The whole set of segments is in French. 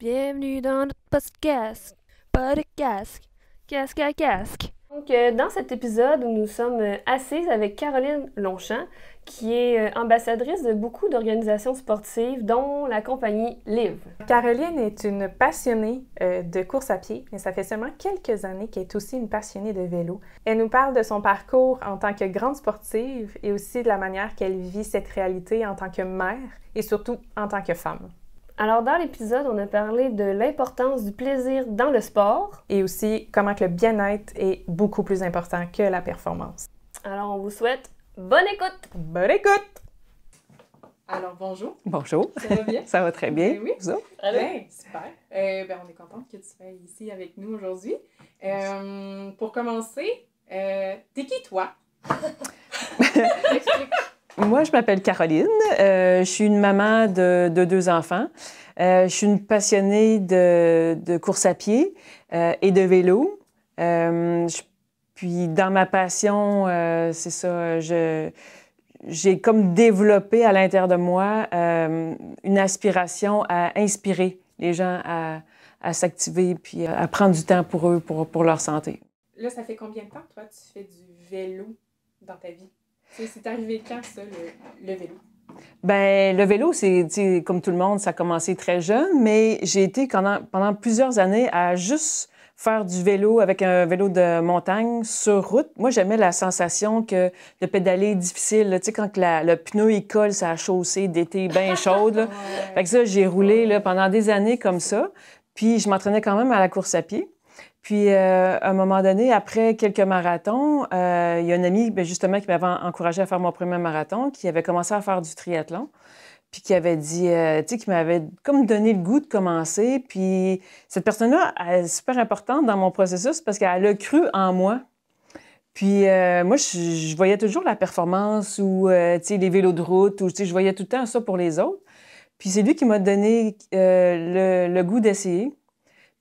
Bienvenue dans notre podcast. Pas de casque. Casque à casque. Donc, dans cet épisode, nous sommes assises avec Caroline Longchamp, qui est ambassadrice de beaucoup d'organisations sportives, dont la compagnie Live. Caroline est une passionnée de course à pied, mais ça fait seulement quelques années qu'elle est aussi une passionnée de vélo. Elle nous parle de son parcours en tant que grande sportive et aussi de la manière qu'elle vit cette réalité en tant que mère et surtout en tant que femme. Alors, dans l'épisode, on a parlé de l'importance du plaisir dans le sport. Et aussi comment que le bien-être est beaucoup plus important que la performance. Alors, on vous souhaite bonne écoute! Bonne écoute! Alors, bonjour. Bonjour. Ça va bien? Ça va très bien. Oui. Vous autres? Bien, super. On est contente que tu sois ici avec nous aujourd'hui. Pour commencer, t'es qui, toi? Explique. Moi, je m'appelle Caroline. Je suis une maman de 2 enfants. Je suis une passionnée de course à pied et de vélo. Puis, dans ma passion, c'est ça, j'ai comme développé à l'intérieur de moi une aspiration à inspirer les gens à s'activer puis à prendre du temps pour eux, pour leur santé. Là, ça fait combien de temps, toi, tu fais du vélo dans ta vie? C'est arrivé quand, ça, le vélo? Bien, le vélo, c'est comme tout le monde, ça a commencé très jeune, mais j'ai été pendant plusieurs années à juste faire du vélo avec un vélo de montagne sur route. Moi, j'aimais la sensation que de pédaler difficile. Tu sais, quand le pneu, il colle sur la chaussée d'été bien chaude. Là. Fait que ça, j'ai roulé là, pendant des années comme ça. Puis, je m'entraînais quand même à la course à pied. Puis, à un moment donné, après quelques marathons, il y a une amie, justement, qui m'avait encouragée à faire mon premier marathon, qui avait commencé à faire du triathlon, puis qui avait dit, tu sais, qui m'avait comme donné le goût de commencer. Puis, cette personne-là, elle est super importante dans mon processus parce qu'elle a cru en moi. Puis, moi, je voyais toujours la performance ou, tu sais, les vélos de route, ou, tu sais, je voyais tout le temps ça pour les autres. Puis, c'est lui qui m'a donné le goût d'essayer.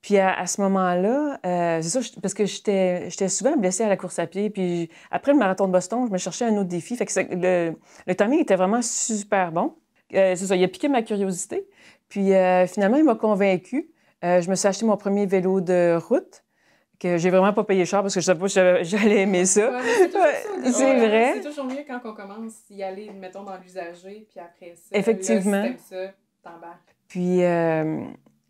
Puis à ce moment-là, c'est ça, parce que j'étais souvent blessée à la course à pied. Puis après le marathon de Boston, je me cherchais un autre défi. Fait que le timing était vraiment super bon. C'est ça, il a piqué ma curiosité. Puis finalement, il m'a convaincue. Je me suis acheté mon premier vélo de route, que j'ai vraiment pas payé cher parce que je savais pas si j'allais aimer ça. Ouais, c'est toujours ça. C'est vrai. C'est toujours mieux quand on commence d'y aller, mettons, dans l'usager, puis après ça, Effectivement. là, si t'aimes ça, t'embarques. Puis...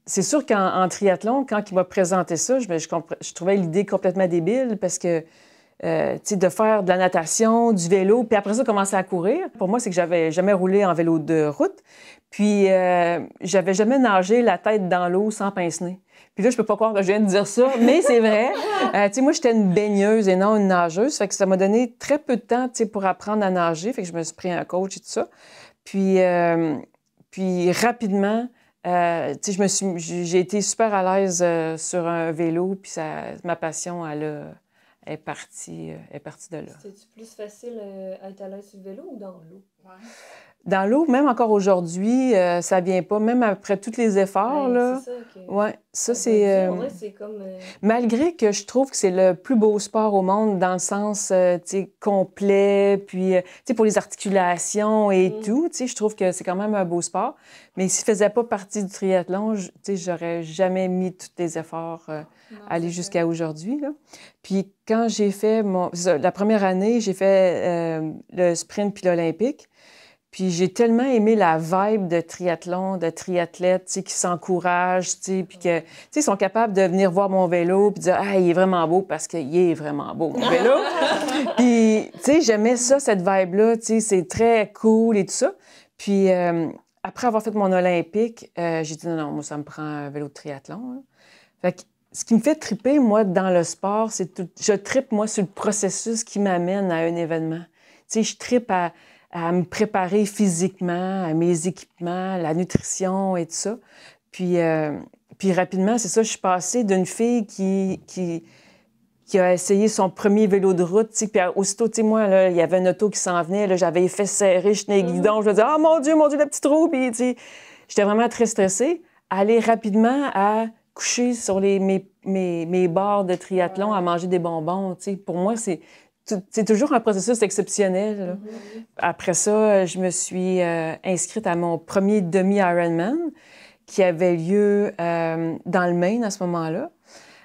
c'est sûr qu'en triathlon, quand il m'a présenté ça, je trouvais l'idée complètement débile parce que, tu sais, de faire de la natation, du vélo, puis après ça, commencer à courir. Pour moi, c'est que j'avais jamais roulé en vélo de route. Puis, j'avais jamais nagé la tête dans l'eau sans pince-nez. Puis là, je peux pas croire que je viens de dire ça, mais c'est vrai. Tu sais, moi, j'étais une baigneuse et non une nageuse. Fait que ça m'a donné très peu de temps, tu sais, pour apprendre à nager. Fait que je me suis pris un coach et tout ça. Puis rapidement... tu sais, j'ai été super à l'aise sur un vélo, puis ma passion, est partie de là. C'est-tu plus facile à être à l'aise sur le vélo ou dans l'eau? Ouais. Dans l'eau, même encore aujourd'hui, ça vient pas, même après tous les efforts, là. C'est ça, OK. Ouais, ça, c'est... En vrai, c'est comme... Malgré que je trouve que c'est le plus beau sport au monde dans le sens, tu sais, complet, puis, tu sais, pour les articulations et tout, tu sais, je trouve que c'est quand même un beau sport. Mais s'il faisait pas partie du triathlon, tu sais, j'aurais jamais mis tous les efforts à aller jusqu'à aujourd'hui, là. Puis quand j'ai fait la première année, j'ai fait le sprint puis l'olympique. Puis j'ai tellement aimé la vibe de triathlon, de triathlètes, tu sais, qui s'encouragent, tu sais, puis que, tu sais, sont capables de venir voir mon vélo puis dire « Ah, il est vraiment beau parce qu'il est vraiment beau, mon vélo! » Puis, tu sais, j'aimais ça, cette vibe-là, tu sais, c'est très cool et tout ça. Puis après avoir fait mon olympique, j'ai dit « Non, moi, ça me prend un vélo de triathlon. » Fait que ce qui me fait triper, moi, dans le sport, c'est tout... Je trippe, moi, sur le processus qui m'amène à un événement. Tu sais, je trippe à me préparer physiquement, à mes équipements, la nutrition et tout ça. Puis rapidement, c'est ça, je suis passée d'une fille qui a essayé son premier vélo de route, tu sais, puis aussitôt, tu sais, moi, là, il y avait une auto qui s'en venait, là, j'avais les fesses serrées, je tenais les guidons, je me disais « Oh mon Dieu, le petit trou! » Puis, tu sais, j'étais vraiment très stressée. Aller rapidement à coucher sur mes barres de triathlon, à manger des bonbons, tu sais, pour moi, c'est toujours un processus exceptionnel, là. Après ça, je me suis inscrite à mon premier demi-Ironman, qui avait lieu dans le Maine à ce moment-là.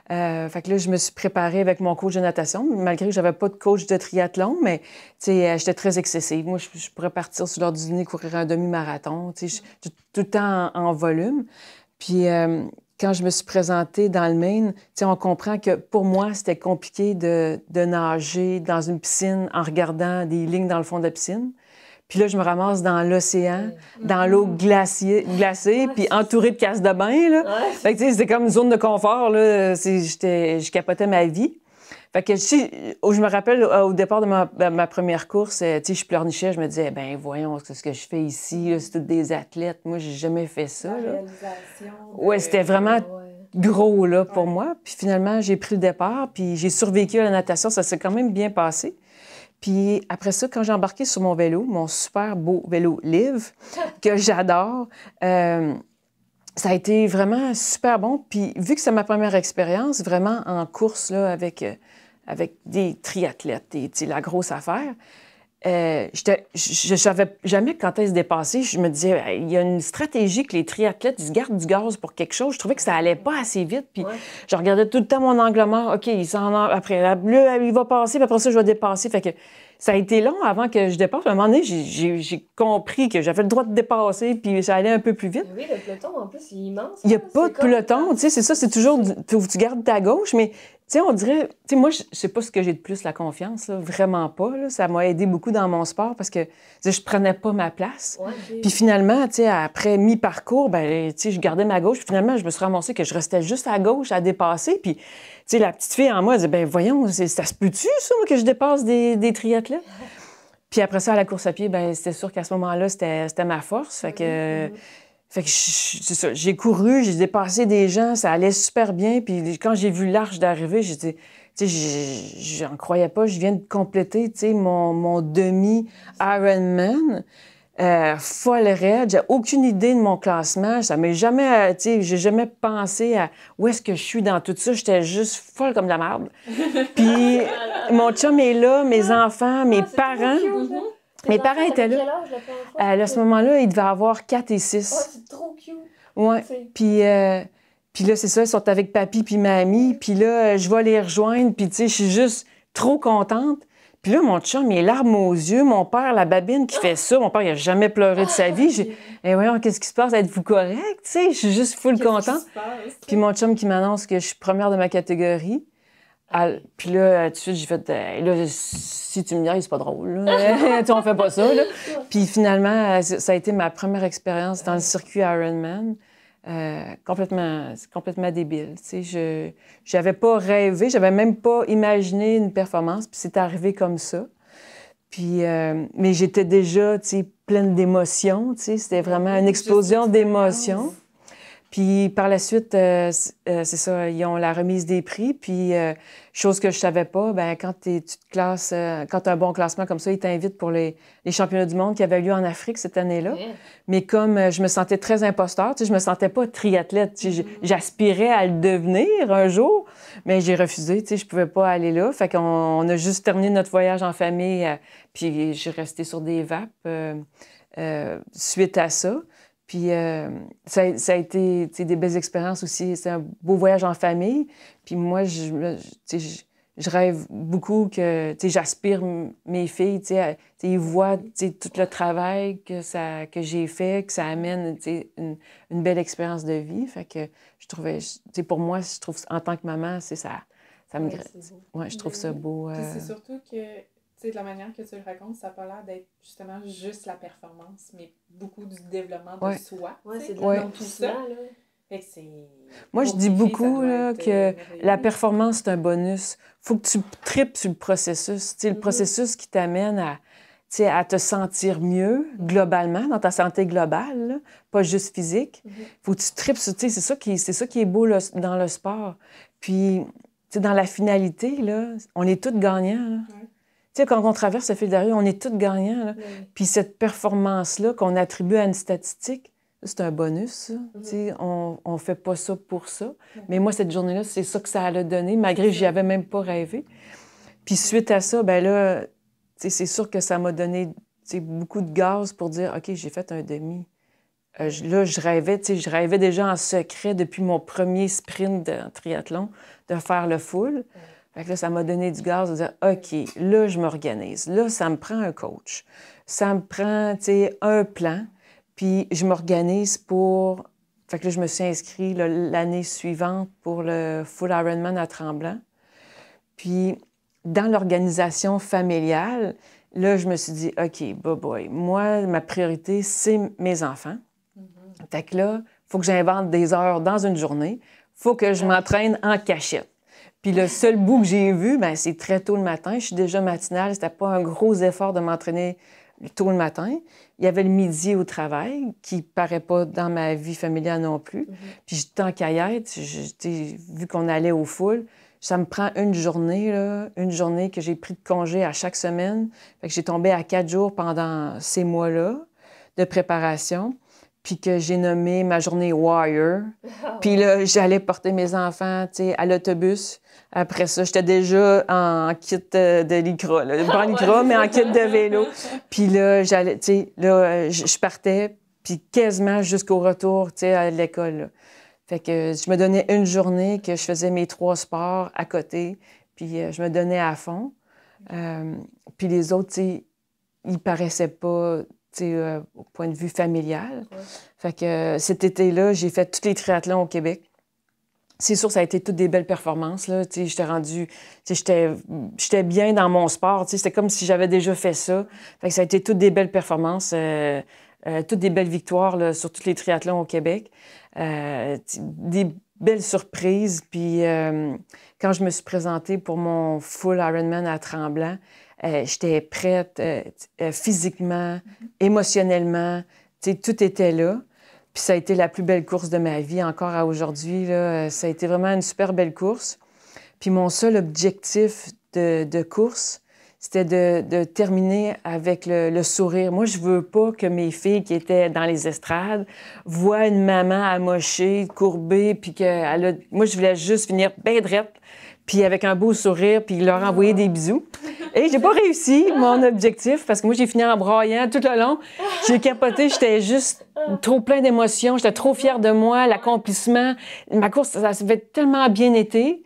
Fait que là, je me suis préparée avec mon coach de natation, malgré que j'avais pas de coach de triathlon, mais j'étais très excessive. Moi, je pourrais partir sur l'heure du dîner, courir un demi-marathon, tout le temps en volume. Puis quand je me suis présentée dans le Maine, on comprend que pour moi, c'était compliqué de nager dans une piscine en regardant des lignes dans le fond de la piscine. Puis là, je me ramasse dans l'océan, dans l'eau glacée, puis entourée de casse de bain, là. Ouais. Fait que, c'était comme une zone de confort, là. Je capotais ma vie. Fait que je me rappelle, au départ de ma première course, je pleurnichais, je me disais, ben voyons, ce que je fais ici, là, c'est tous des athlètes. Moi, j'ai jamais fait ça, La là. réalisation. Ouais, c'était vraiment gros, là, pour moi. Puis finalement, j'ai pris le départ, puis j'ai survécu à la natation. Ça s'est quand même bien passé. Puis après ça, quand j'ai embarqué sur mon vélo, mon super beau vélo Liv, que j'adore, ça a été vraiment super bon. Puis vu que c'est ma première expérience, vraiment en course là, avec des triathlètes, la grosse affaire, je savais jamais quand est-ce dépasser. Je me disais, il y a une stratégie que les triathlètes, ils se gardent du gaz pour quelque chose. Je trouvais que ça allait pas assez vite. Puis je regardais tout le temps mon angle mort. OK, il s'en a, après, là, il va passer, puis après ça, je vais dépasser. Fait que ça a été long avant que je dépasse. À un moment donné, j'ai compris que j'avais le droit de dépasser, puis ça allait un peu plus vite. Oui, le peloton, en plus, il est immense. Il n'y a pas de peloton, tu sais, c'est ça, c'est toujours, tu gardes ta gauche, mais, tu sais, on dirait, tu sais, moi, je sais pas ce que j'ai de plus, la confiance, là, vraiment pas, là. Ça m'a aidé beaucoup dans mon sport parce que, tu sais, je prenais pas ma place. Ouais. Puis finalement, tu sais, après mi-parcours, ben, tu sais, je gardais ma gauche, puis finalement, je me suis ramassée que je restais juste à gauche à dépasser, puis, tu sais, la petite fille en moi, elle disait, ben voyons, ça se peut-tu, ça, moi, que je dépasse des triathlètes? Puis après ça, à la course à pied, ben c'était sûr qu'à ce moment-là, c'était ma force, fait que... Fait que c'est ça, j'ai couru, j'ai dépassé des gens, ça allait super bien. Puis quand j'ai vu l'arche d'arrivée, j'étais, tu sais, j'en croyais pas. Je viens de compléter, tu sais, mon demi-Ironman. Folle raide, j'ai aucune idée de mon classement. Ça m'est jamais, tu sais, j'ai jamais pensé à où est-ce que je suis dans tout ça. J'étais juste folle comme de la merde. Puis mon chum est là, mes enfants, mes parents. Mes parents étaient là. Quel âge, la première fois? À ce moment-là, il devait avoir 4 et Oh, 6. c'est trop cute. Ouais. Puis là, c'est ça, ils sont avec papy puis mamie. Puis là, je vais les rejoindre. Puis tu sais, je suis juste trop contente. Puis là, mon chum, il a larmes aux yeux. Mon père, la babine qui fait ça. Mon père, il a jamais pleuré de sa vie. Eh voyons, qu'est-ce qui se passe? Êtes-vous correct? Tu sais, je suis juste full contente. Puis mon chum qui m'annonce que je suis première de ma catégorie. Puis là, tout de suite, j'ai fait, là, si tu me dis, c'est pas drôle, là. On fait pas ça, là. Puis finalement, ça a été ma première expérience dans le circuit Ironman. Complètement débile. Tu sais, j'avais pas rêvé, j'avais même pas imaginé une performance, puis c'est arrivé comme ça. Puis, mais j'étais déjà, tu sais, pleine d'émotions, tu sais, c'était vraiment une explosion d'émotions. Puis par la suite, c'est ça, ils ont la remise des prix. Puis, chose que je savais pas, ben quand tu te classes, quand tu as un bon classement comme ça, ils t'invitent pour les championnats du monde qui avaient lieu en Afrique cette année-là. Yeah. Mais comme je me sentais très imposteur, tu sais, je me sentais pas triathlète. Tu sais, j'aspirais à le devenir un jour, mais j'ai refusé, tu sais, je pouvais pas aller là. Fait qu'on a juste terminé notre voyage en famille, puis j'ai resté sur des vapes suite à ça. Puis ça a été des belles expériences aussi. C'est un beau voyage en famille. Puis moi, je rêve beaucoup que j'aspire mes filles, ils voient tout le travail que j'ai fait, que ça amène une belle expérience de vie. Fait que je trouvais, pour moi, je trouve en tant que maman, ça me ouais, je trouve ça beau. C'est surtout que de la manière que tu le racontes, ça n'a pas l'air d'être justement juste la performance, mais beaucoup du développement de soi. Ouais, c'est de tout ça. Là. Fait que c'est... Moi, je dis beaucoup là, que la performance, c'est un bonus. Il faut que tu tripes sur le processus. Le processus qui t'amène à te sentir mieux globalement, dans ta santé globale, là, pas juste physique. Il faut que tu tripes sur... C'est ça qui est beau là, dans le sport. Puis, dans la finalité, là, on est tous gagnants. Là. Tu sais, quand on traverse le fil d'arrivée, on est tous gagnants. Là. Puis cette performance-là qu'on attribue à une statistique, c'est un bonus. Tu sais, on ne fait pas ça pour ça. Mais moi, cette journée-là, c'est ça que ça allait donner, malgré que j'y avais même pas rêvé. Puis suite à ça, ben là, c'est sûr que ça m'a donné beaucoup de gaz pour dire, OK, j'ai fait un demi. Là, je rêvais déjà en secret depuis mon premier sprint de triathlon de faire le full. Fait que là, ça m'a donné du gaz de dire, OK, là, je m'organise. Là, ça me prend un coach. Ça me prend, un plan. Puis je m'organise pour... Fait que là, je me suis inscrite l'année suivante pour le full Ironman à Tremblant. Puis dans l'organisation familiale, là, je me suis dit, OK, boy, moi, ma priorité, c'est mes enfants. Fait que là, il faut que j'invente des heures dans une journée. Il faut que je m'entraîne en cachette. Puis le seul bout que j'ai vu, bien, c'est très tôt le matin. Je suis déjà matinale. C'était pas un gros effort de m'entraîner tôt le matin. Il y avait le midi au travail, qui paraît pas dans ma vie familiale non plus. Puis j'étais en caillette. Vu qu'on allait au full, ça me prend une journée que j'ai pris de congé à chaque semaine. Fait que j'ai tombé à 4 jours pendant ces mois-là de préparation. Puis que j'ai nommé ma journée Wire. Puis là, j'allais porter mes enfants, à l'autobus. Après ça, j'étais déjà en kit de lycra, là. Pas en lycra, mais en kit de vélo. Puis là, je partais, puis quasiment jusqu'au retour, à l'école, là. Fait que je me donnais une journée que je faisais mes 3 sports à côté, puis je me donnais à fond. Puis les autres, ils paraissaient pas... au point de vue familial. Ouais. Fait que cet été-là, j'ai fait tous les triathlons au Québec. C'est sûr, ça a été toutes des belles performances, là. J'étais rendue... J'étais bien dans mon sport. C'était comme si j'avais déjà fait ça. Fait que ça a été toutes des belles performances, toutes des belles victoires là, sur tous les triathlons au Québec. Des belles surprises. Puis quand je me suis présentée pour mon full Ironman à Tremblant, j'étais prête physiquement, émotionnellement, tout était là. Puis ça a été la plus belle course de ma vie encore à aujourd'hui. Ça a été vraiment une super belle course. Puis mon seul objectif de course, c'était de terminer avec le sourire. Moi, je veux pas que mes filles qui étaient dans les estrades voient une maman amochée, courbée, puis moi, je voulais juste finir bien drette, puis avec un beau sourire, puis leur envoyer des bisous. Et j'ai pas réussi mon objectif, parce que moi, j'ai fini en braillant tout le long. J'ai capoté, j'étais juste trop plein d'émotions, j'étais trop fière de moi, l'accomplissement. Ma course, ça avait tellement bien été.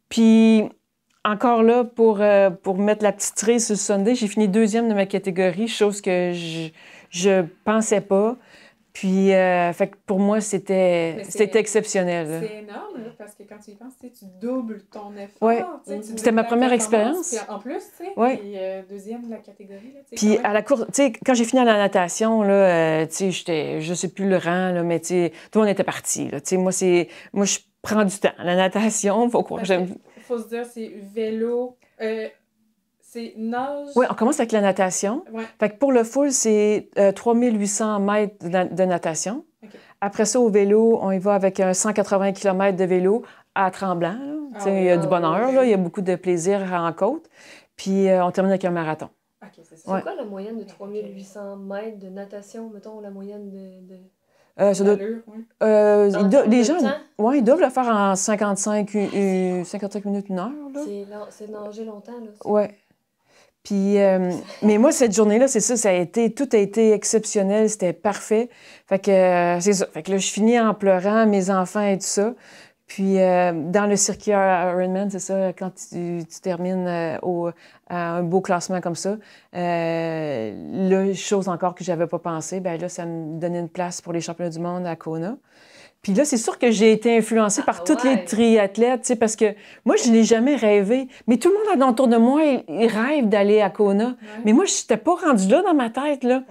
Puis encore là, pour mettre la petite cerise sur le sundae, j'ai fini 2e de ma catégorie, chose que je pensais pas. Puis, fait que pour moi, c'était exceptionnel. C'est énorme, là, parce que quand tu y penses, tu doubles ton effort. Ouais. C'était ma première expérience. Puis en plus, tu sais, ouais. puis 2e de la catégorie. Là, puis à la course, tu sais, quand j'ai fini à la natation, là, tu sais, je sais plus le rang, là, mais tu sais, tout le monde était parti. Tu sais, moi, je prends du temps. La natation, faut croire que j'aime. Faut se dire, c'est vélo. C'est nage. Oui, on commence avec la natation. Ouais. Fait que pour le full, c'est 3800 mètres de natation. Okay. Après ça, au vélo, on y va avec un 180 km de vélo à Tremblant. Il y a du bonheur, là, il y a beaucoup de plaisir en côte. Puis on termine avec un marathon. Okay, c'est quoi la moyenne de 3800 mètres de natation, mettons, la moyenne de... Ça doit... les gens, ils doivent le faire en 55 minutes, 1 heure. C'est nager longtemps, là. Oui. Puis, mais moi, cette journée-là, c'est ça, tout a été exceptionnel, c'était parfait. Fait que, c'est ça. Fait que là, je finis en pleurant, mes enfants et tout ça. Puis, dans le circuit Ironman, c'est ça, quand tu termines à un beau classement comme ça, là, chose encore que j'avais pas pensé, bien là, ça me donnait une place pour les championnats du monde à Kona. Puis là, c'est sûr que j'ai été influencée par toutes les triathlètes, tu sais, parce que moi, je n'ai jamais rêvé. Mais tout le monde autour de moi, il rêve d'aller à Kona. Ouais. Mais moi, je n'étais pas rendue là dans ma tête, là.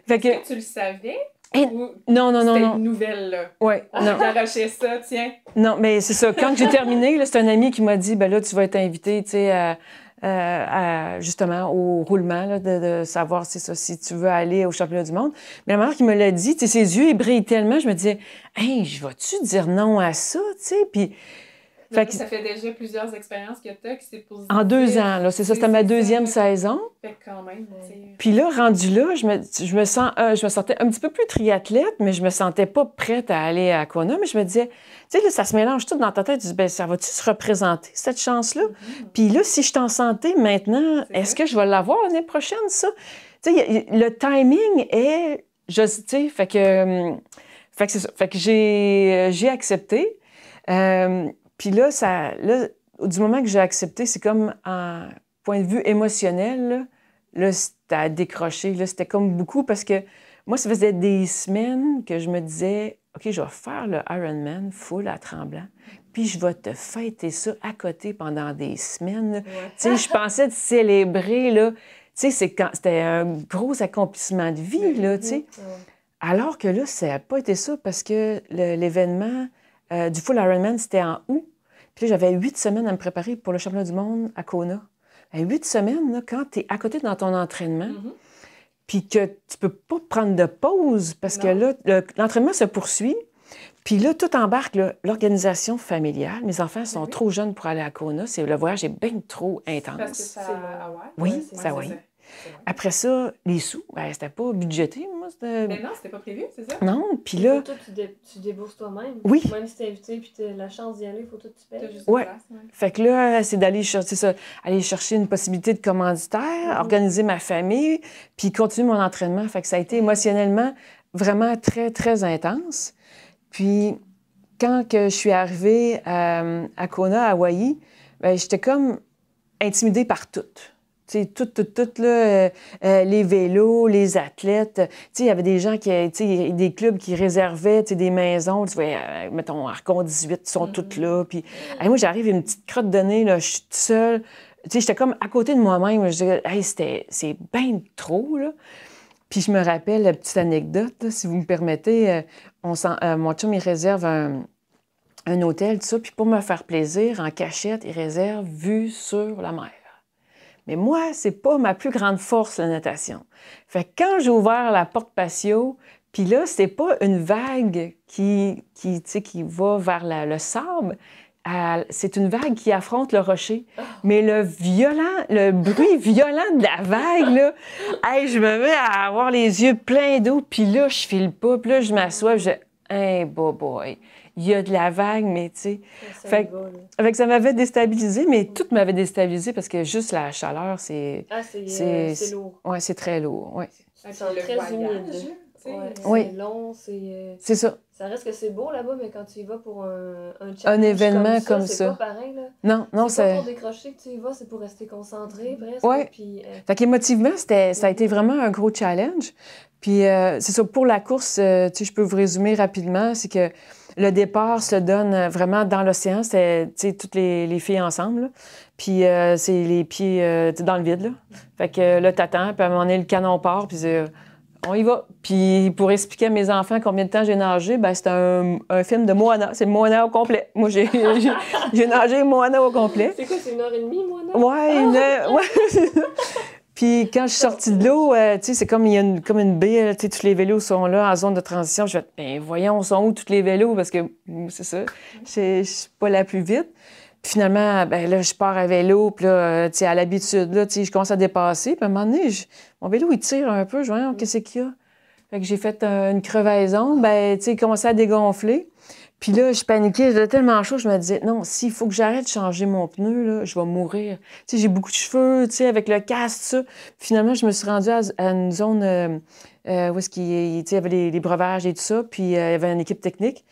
Est-ce que tu le savais? Non. C'était une nouvelle, là. Oui, non. On arrachait ça, tiens. Non, mais c'est ça. Quand j'ai terminé, là, c'est un ami qui m'a dit, ben là, tu vas être invité, tu sais, justement, au roulement, là, de savoir, c'est ça, si tu veux aller au championnat du monde. Mais la manière qu'il me l'a dit, tu sais, ses yeux, ils brillent tellement, je me disais, hey, je vais-tu dire non à ça, tu sais? Puis. Ça fait déjà plusieurs expériences que tu as qui s'est posé. En 2 ans, là, c'est ça, c'était ma 2e saison. Fait quand même, Puis là, rendu là, je me sentais un petit peu plus triathlète, mais je me sentais pas prête à aller à Kona. Mais je me disais, tu sais, là, ça se mélange tout dans ta tête. Tu dis, ben, ça va-tu se représenter, cette chance-là? Puis là, si je suis en santé maintenant, est-ce que je vais l'avoir l'année prochaine, ça? Tu sais, le timing est tu sais, fait que c'est ça. Fait que j'ai accepté. Puis là, du moment que j'ai accepté, c'est comme, en point de vue émotionnel, là c'était à décrocher. Là, c'était comme beaucoup parce que moi, ça faisait des semaines que je me disais, OK, je vais faire le Ironman full à Tremblant, puis je vais te fêter ça à côté pendant des semaines. Ouais. Tu sais, je pensais de célébrer, là. Tu sais, c'était un gros accomplissement de vie, là, tu sais. Alors que là, ça n'a pas été ça parce que l'événement du full Ironman, c'était en août. Puis là, j'avais 8 semaines à me préparer pour le championnat du monde à Kona. 8 semaines, là, quand tu es à côté dans ton entraînement, puis que tu peux pas prendre de pause parce que là, l'entraînement se poursuit. Puis là, tout embarque, l'organisation familiale. Mes enfants sont trop jeunes pour aller à Kona. Le voyage est bien trop intense. Parce que ça... Oui, ça, oui. Après ça, les sous, c'était pas budgété, moi. Mais non, c'était pas prévu, c'est ça? Non, puis là... Faut tout, tu débourses toi-même. Oui. Même si t'es invité puis t'as la chance d'y aller, il faut tout que tu payes. Oui. Fait que là, c'est d'aller aller chercher une possibilité de commanditaire, organiser ma famille, puis continuer mon entraînement. Fait que ça a été émotionnellement vraiment très, très intense. Puis quand que je suis arrivée à Kona, à Hawaï, j'étais comme intimidée par tout. Tout, là, les vélos, les athlètes. Il y avait des gens des clubs qui réservaient des maisons. Tu vois, mettons, Arcon 18, ils sont toutes là. Puis, moi, j'arrive, une petite crotte de nez, là, je suis toute seule. J'étais comme à côté de moi-même. Je disais, hey, c'est bien trop, là. Puis, je me rappelle, la petite anecdote, là, si vous me permettez, mon chum, il réserve un hôtel, tout ça. Puis, pour me faire plaisir, en cachette, il réserve vue sur la mer. Mais moi, c'est pas ma plus grande force, la natation. Fait que quand j'ai ouvert la porte patio, puis là, c'est pas une vague qui va vers le sable, c'est une vague qui affronte le rocher. Mais le bruit violent de la vague, là, hey, je me mets à avoir les yeux pleins d'eau, puis là, je file pas, puis là, je m'assois, puis hey, boy, il y a de la vague, mais tu sais... Fait que ça m'avait déstabilisée, mais tout m'avait déstabilisée parce que juste la chaleur, c'est... c'est lourd. Oui, c'est très lourd, oui. C'est très humide. Oui. C'est long, c'est... C'est ça. Ça reste que c'est beau là-bas, mais quand tu y vas pour un challenge un événement comme ça, c'est pas pareil, là. Non, c'est pas pour décrocher que tu y vas, c'est pour rester concentré, presque. Oui. Puis, Fait qu'émotivement, ça a été vraiment un gros challenge. Puis c'est ça, pour la course, je peux vous résumer rapidement, c'est que le départ se donne vraiment dans l'océan. C'était, toutes les filles ensemble, là. Puis c'est les pieds dans le vide, là. Fait que là, t'attends, puis à un moment donné, le canon part, puis on y va. Puis pour expliquer à mes enfants combien de temps j'ai nagé, c'est un film de Moana. C'est Moana au complet. Moi, j'ai nagé Moana au complet. C'est quoi, c'est 1h30, Moana? Ouais. Puis quand je suis sortie de l'eau, c'est comme il y a comme une baie, tous les vélos sont là en zone de transition. Je vais voyons, sont où tous les vélos? Parce que c'est ça, je suis pas la plus vite. Puis finalement, là, je pars à vélo, puis là, à l'habitude, là, je commence à dépasser. Puis à un moment donné, mon vélo, il tire un peu. Je vois, qu'est-ce qu'il y a? Fait que j'ai fait une crevaison. Il commençait à dégonfler. Puis là, je paniquais, j'étais tellement chaud, je me disais, non, s'il faut que j'arrête de changer mon pneu, là, je vais mourir. J'ai beaucoup de cheveux, avec le casque, tout ça. Puis finalement, je me suis rendue à une zone où est-ce qu'il y avait les breuvages et tout ça, puis il y avait une équipe technique.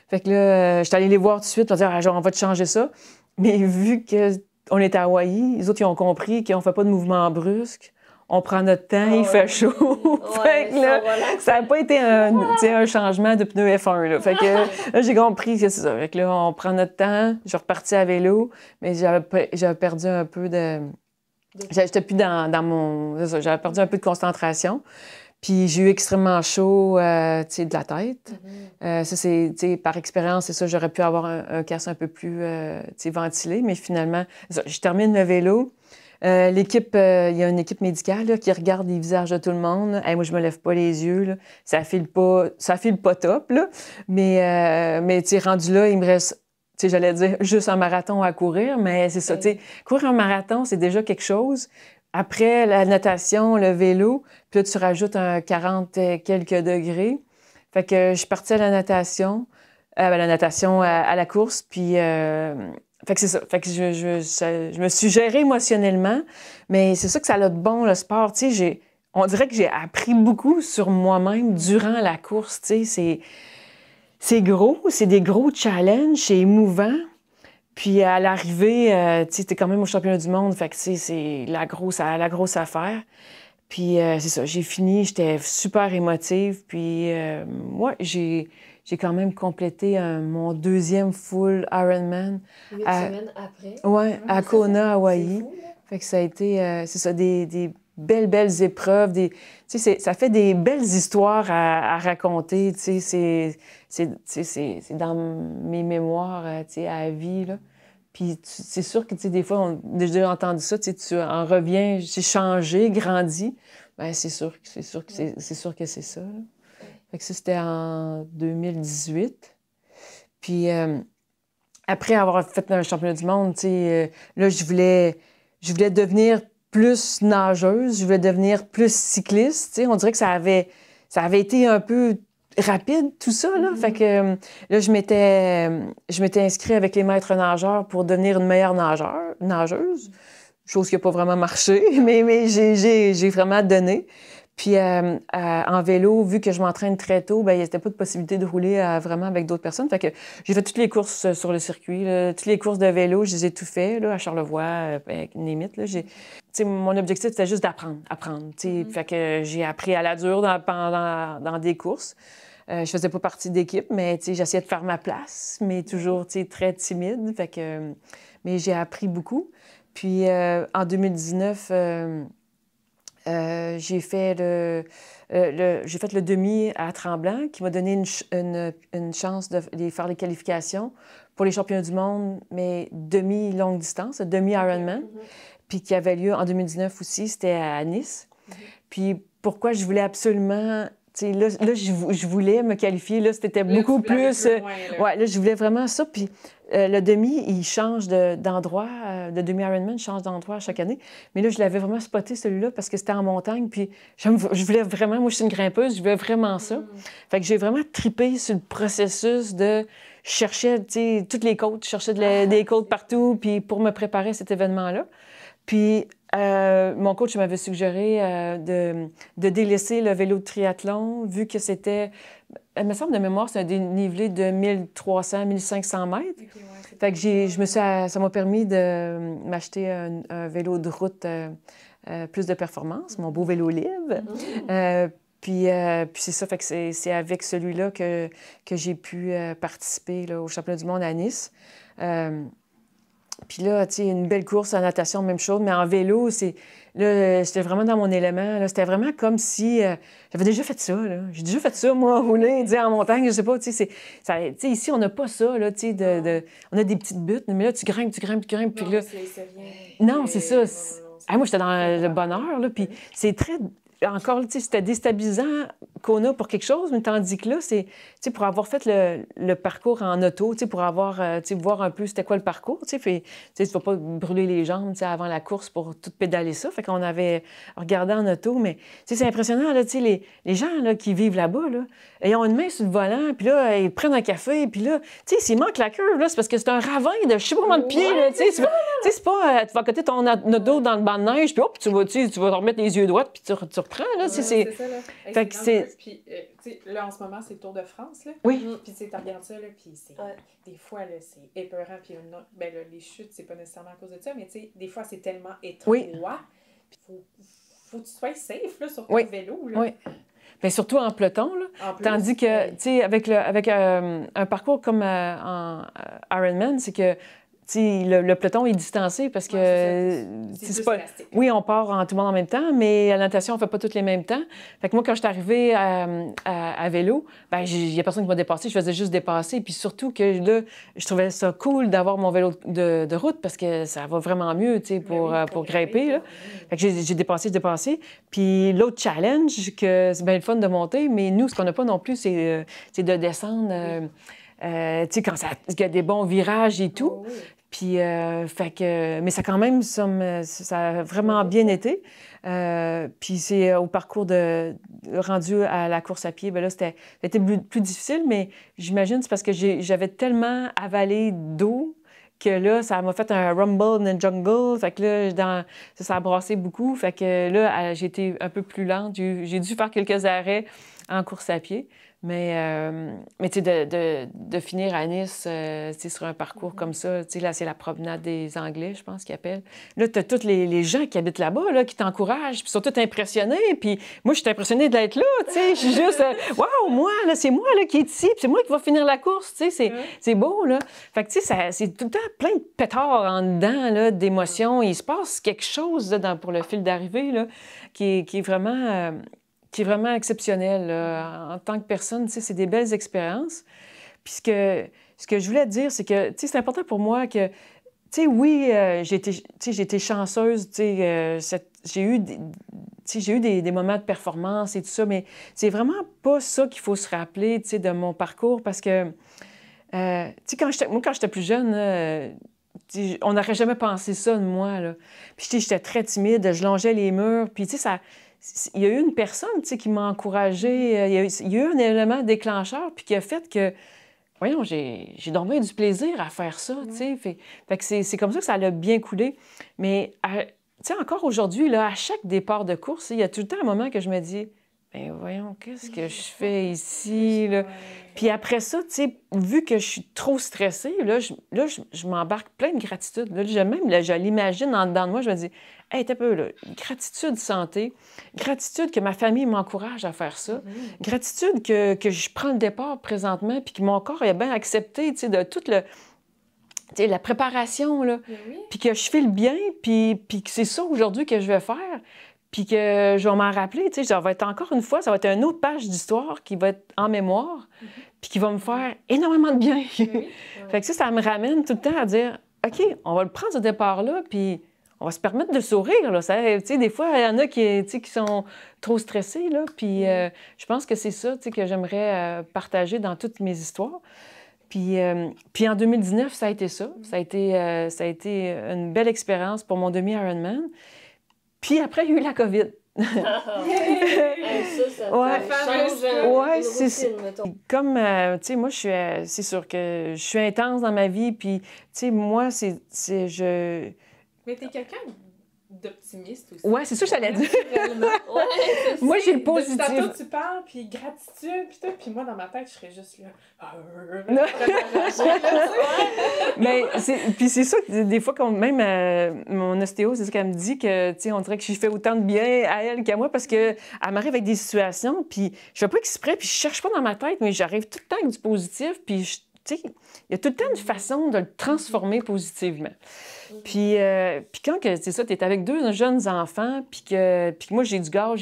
Fait que là, j'étais allée les voir tout de suite, pour dire, on va te changer ça. Mais vu qu'on était à Hawaï, les autres, ils ont compris qu'on ne fait pas de mouvement brusque. On prend notre temps, il fait chaud. Fait que là, ça n'a pas été un changement de pneu F1. Là. Fait que là, j'ai compris que c'est ça. Fait que là, on prend notre temps. Je suis repartie à vélo, mais j'avais perdu un peu de... J'étais plus dans mon... C'est ça, j'avais perdu un peu de concentration. Puis j'ai eu extrêmement chaud, de la tête. Ça, c'est, par expérience, c'est ça, j'aurais pu avoir un casque un peu plus, ventilé. Mais finalement, je termine le vélo. L'équipe, il y a une équipe médicale là, qui regarde les visages de tout le monde. Hey, moi, je me lève pas les yeux. Là. Ça file pas top. Là. Mais rendu là, il me reste, j'allais dire, juste un marathon à courir. Mais c'est ça, courir un marathon, c'est déjà quelque chose. Après la natation, le vélo, puis là, tu rajoutes un 40 et quelques degrés. Fait que je suis partie à la natation, à la course, puis... Fait que c'est ça. Fait que je me suis gérée émotionnellement, mais c'est ça que ça a de bon, le sport. on dirait que j'ai appris beaucoup sur moi-même durant la course, tu sais. C'est gros, c'est des gros challenges, c'est émouvant. Puis à l'arrivée, tu sais, t'es quand même au championnat du monde, fait que, tu sais, c'est la grosse affaire. Puis c'est ça, j'ai fini, j'étais super émotive. Puis moi, j'ai quand même complété mon 2e full Ironman. 8 semaines après. Ouais, à Kona, Hawaï. Fou, là. Fait que ça a été, c'est ça, des belles épreuves. Tu sais, ça fait des belles histoires à raconter. Tu sais, c'est dans mes mémoires, tu sais, à vie, là. Puis c'est sûr que, tu sais, des fois, on a déjà entendu ça, tu sais, tu en reviens, j'ai changé, grandi. Bien, c'est sûr que c'est ça, là. Fait que ça, c'était en 2018. Puis après avoir fait un championnat du monde, tu sais, là, je voulais devenir plus nageuse, je voulais devenir plus cycliste, tu sais. On dirait que ça avait été un peu rapide, tout ça, là. Fait que là, je m'étais inscrite avec les maîtres nageurs pour devenir une meilleure nageuse, chose qui n'a pas vraiment marché, mais j'ai vraiment donné. Puis en vélo, vu que je m'entraîne très tôt, bien, il n'y avait pas de possibilité de rouler vraiment avec d'autres personnes. Fait que j'ai fait toutes les courses sur le circuit, là. Toutes les courses de vélo, je les ai tout fait, là, à Charlevoix, avec Némite, là. Mon objectif, c'était juste d'apprendre. Fait que j'ai appris à la dure dans des courses. Je faisais pas partie d'équipe, mais j'essayais de faire ma place, mais toujours très timide. Fait que, mais j'ai appris beaucoup. Puis en 2019, j'ai fait le demi à Tremblant, qui m'a donné une chance de faire les qualifications pour les championnats du monde, mais demi-longue distance, demi-Ironman, puis qui avait lieu en 2019 aussi, c'était à Nice. Puis pourquoi je voulais absolument... Là, je voulais me qualifier. Là, c'était beaucoup plus... ouais, là, je voulais vraiment ça. Puis le demi, il change d'endroit. Le demi-Ironman change d'endroit chaque année. Mais là, je l'avais vraiment spoté, celui-là, parce que c'était en montagne. Puis je voulais vraiment... Moi, je suis une grimpeuse. Je voulais vraiment ça. Fait que j'ai vraiment trippé sur le processus de chercher, toutes les côtes. Je cherchais des côtes partout, puis pour me préparer à cet événement-là. Puis mon coach m'avait suggéré de délaisser le vélo de triathlon, vu que c'était, il me semble de mémoire, c'est un dénivelé de 1300-1500 mètres. Okay, ouais, fait que ça m'a permis de m'acheter un vélo de route plus de performance, mon beau vélo libre. Puis c'est ça, fait que c'est avec celui-là que j'ai pu participer là, au championnat du monde à Nice. Puis là, tu sais, une belle course en natation, même chose, mais en vélo, j'étais vraiment dans mon élément. Là. C'était vraiment comme si j'avais déjà fait ça. Là. J'ai déjà fait ça, moi, rouler, en montagne, je sais pas. Tu sais, ici, on n'a pas ça. Là, tu sais, on a des petites buttes, mais là, tu grimpes. Puis là, non, c'est ça. Moi, j'étais dans le bonheur, là, puis c'est très... Encore, tu sais, c'était déstabilisant qu'on a pour quelque chose, mais tandis que là, c'est, tu sais, pour avoir fait le parcours en auto, tu sais, pour avoir, tu sais, voir un peu c'était quoi le parcours, tu sais, puis, tu sais, tu vas pas brûler les jambes, tu sais, avant la course pour tout pédaler ça. Fait qu'on avait regardé en auto, mais, tu sais, c'est impressionnant, là, tu sais, les gens, là, qui vivent là-bas, là, ils ont une main sur le volant, puis là, ils prennent un café, puis là, tu sais, s'il manque la curve, là, c'est parce que c'est un ravin de je sais pas combien de pieds, là, tu sais, c'est pas, tu vas côté ton auto dans le banc de neige, puis hop, tu vas te remettre les yeux droits, puis tu reprends, là, c'est ça, là. Fait que c'est... Puis, tu sais, là, en ce moment, c'est le Tour de France, là. Oui. Puis, tu sais, tu regardes ça, là, puis c'est... Des fois, là, c'est épeurant, puis ben, là, les chutes, c'est pas nécessairement à cause de ça, mais tu sais, des fois, c'est tellement étroit, puis faut que tu sois safe, là, sur ton vélo, là. Oui. Bien, surtout en peloton, là. Tandis que, tu sais, avec un parcours comme en Ironman, c'est que le peloton est distancé parce que c'est pas... Oui, on part tout le monde en même temps, mais à la natation, on fait pas tous les mêmes temps. Fait que moi, quand je suis arrivée à vélo, ben il y a personne qui m'a dépassé, je faisais juste dépasser. Puis surtout que là, je trouvais ça cool d'avoir mon vélo de route parce que ça va vraiment mieux, tu sais, pour grimper, là. Fait que j'ai dépassé. Puis l'autre challenge, que c'est bien le fun de monter, mais nous, ce qu'on n'a pas non plus, c'est de descendre... tu sais, quand il y a des bons virages et tout. Oh, oui. Puis, fait que... Mais ça, quand même, ça a vraiment bien été. Puis c'est au parcours rendu à la course à pied, bien là, c'était plus difficile, mais j'imagine c'est parce que j'avais tellement avalé d'eau que là, ça m'a fait un rumble in the jungle. Fait que là, ça a brassé beaucoup. Fait que là, j'ai été un peu plus lente. J'ai dû faire quelques arrêts en course à pied. Mais tu sais, de finir à Nice, tu sais, sur un parcours comme ça, tu sais, là, c'est la promenade des Anglais, je pense qu'ils appellent. Là, tu as tous les gens qui habitent là-bas, là, qui t'encouragent, puis sont tous impressionnés. Puis moi, je suis impressionnée d'être là, tu sais. Je suis juste, waouh, moi, là, c'est moi, là, qui est ici, puis c'est moi qui va finir la course, tu sais. C'est beau, là. Fait que, tu sais, c'est tout le temps plein de pétards en dedans, là, d'émotions. Il se passe quelque chose, là, pour le fil d'arrivée, là, qui est vraiment exceptionnel. Là. En tant que personne, tu sais, c'est des belles expériences. Puis ce que je voulais te dire, c'est que, tu sais, c'est important pour moi que, tu sais, oui, j'ai été chanceuse, tu sais, j'ai eu des moments de performance et tout ça, mais c'est vraiment pas ça qu'il faut se rappeler, tu sais, de mon parcours, parce que, tu sais, quand j'étais plus jeune, on n'aurait jamais pensé ça de moi, là. Puis, j'étais très timide, je longeais les murs, puis, tu sais, il y a eu une personne, tu sais, qui m'a encouragée. Il y a eu un élément déclencheur, puis qui a fait que, voyons, j'ai dormi du plaisir à faire ça, tu sais. Fait que c'est comme ça que ça l'a bien coulé. Mais, tu sais, encore aujourd'hui, là, à chaque départ de course, il y a tout le temps un moment que je me dis, ben voyons, qu'est-ce que je fais ici, là? Puis après ça, tu sais, vu que je suis trop stressée, là, je m'embarque plein de gratitude. Là, je l'imagine en dedans de moi, je me dis, hey, t'es un peu, là, gratitude santé, gratitude que ma famille m'encourage à faire ça, gratitude que je prends le départ présentement, puis que mon corps est bien accepté, tu sais, de toute la préparation, là, puis que je file bien, puis que c'est ça aujourd'hui que je vais faire. Puis que je vais m'en rappeler, tu sais, ça va être encore une fois, ça va être une autre page d'histoire qui va être en mémoire, puis qui va me faire énormément de bien. Fait que ça me ramène tout le temps à dire, OK, on va le prendre ce départ-là, puis on va se permettre de sourire, là. Tu sais, des fois, il y en a qui sont trop stressés, là, puis je pense que c'est ça, tu sais, que j'aimerais partager dans toutes mes histoires. Puis en 2019, ça a été ça. Ça a été une belle expérience pour mon demi-Ironman. Puis après, il y a eu la COVID. Ça change c'est comme, tu sais, moi, c'est sûr que je suis intense dans ma vie, puis, tu sais, moi, Mais t'es quelqu'un d'optimiste aussi. Ouais, c'est ça que j'allais dire. Moi, j'ai le positif. Tantôt, tu parles, puis gratitude, puis tout, puis moi, dans ma tête, je serais juste là. Mais puis c'est ça que des fois, quand même mon ostéo, c'est ça qu'elle me dit que, tu sais, on dirait que je fais autant de bien à elle qu'à moi parce qu'elle m'arrive avec des situations, puis je fais pas exprès, puis je cherche pas dans ma tête, mais j'arrive tout le temps avec du positif, puis tu sais, il y a tout le temps une façon de le transformer positivement. Puis quand c'est ça, tu es avec deux jeunes enfants, puis que moi, j'ai du gaz,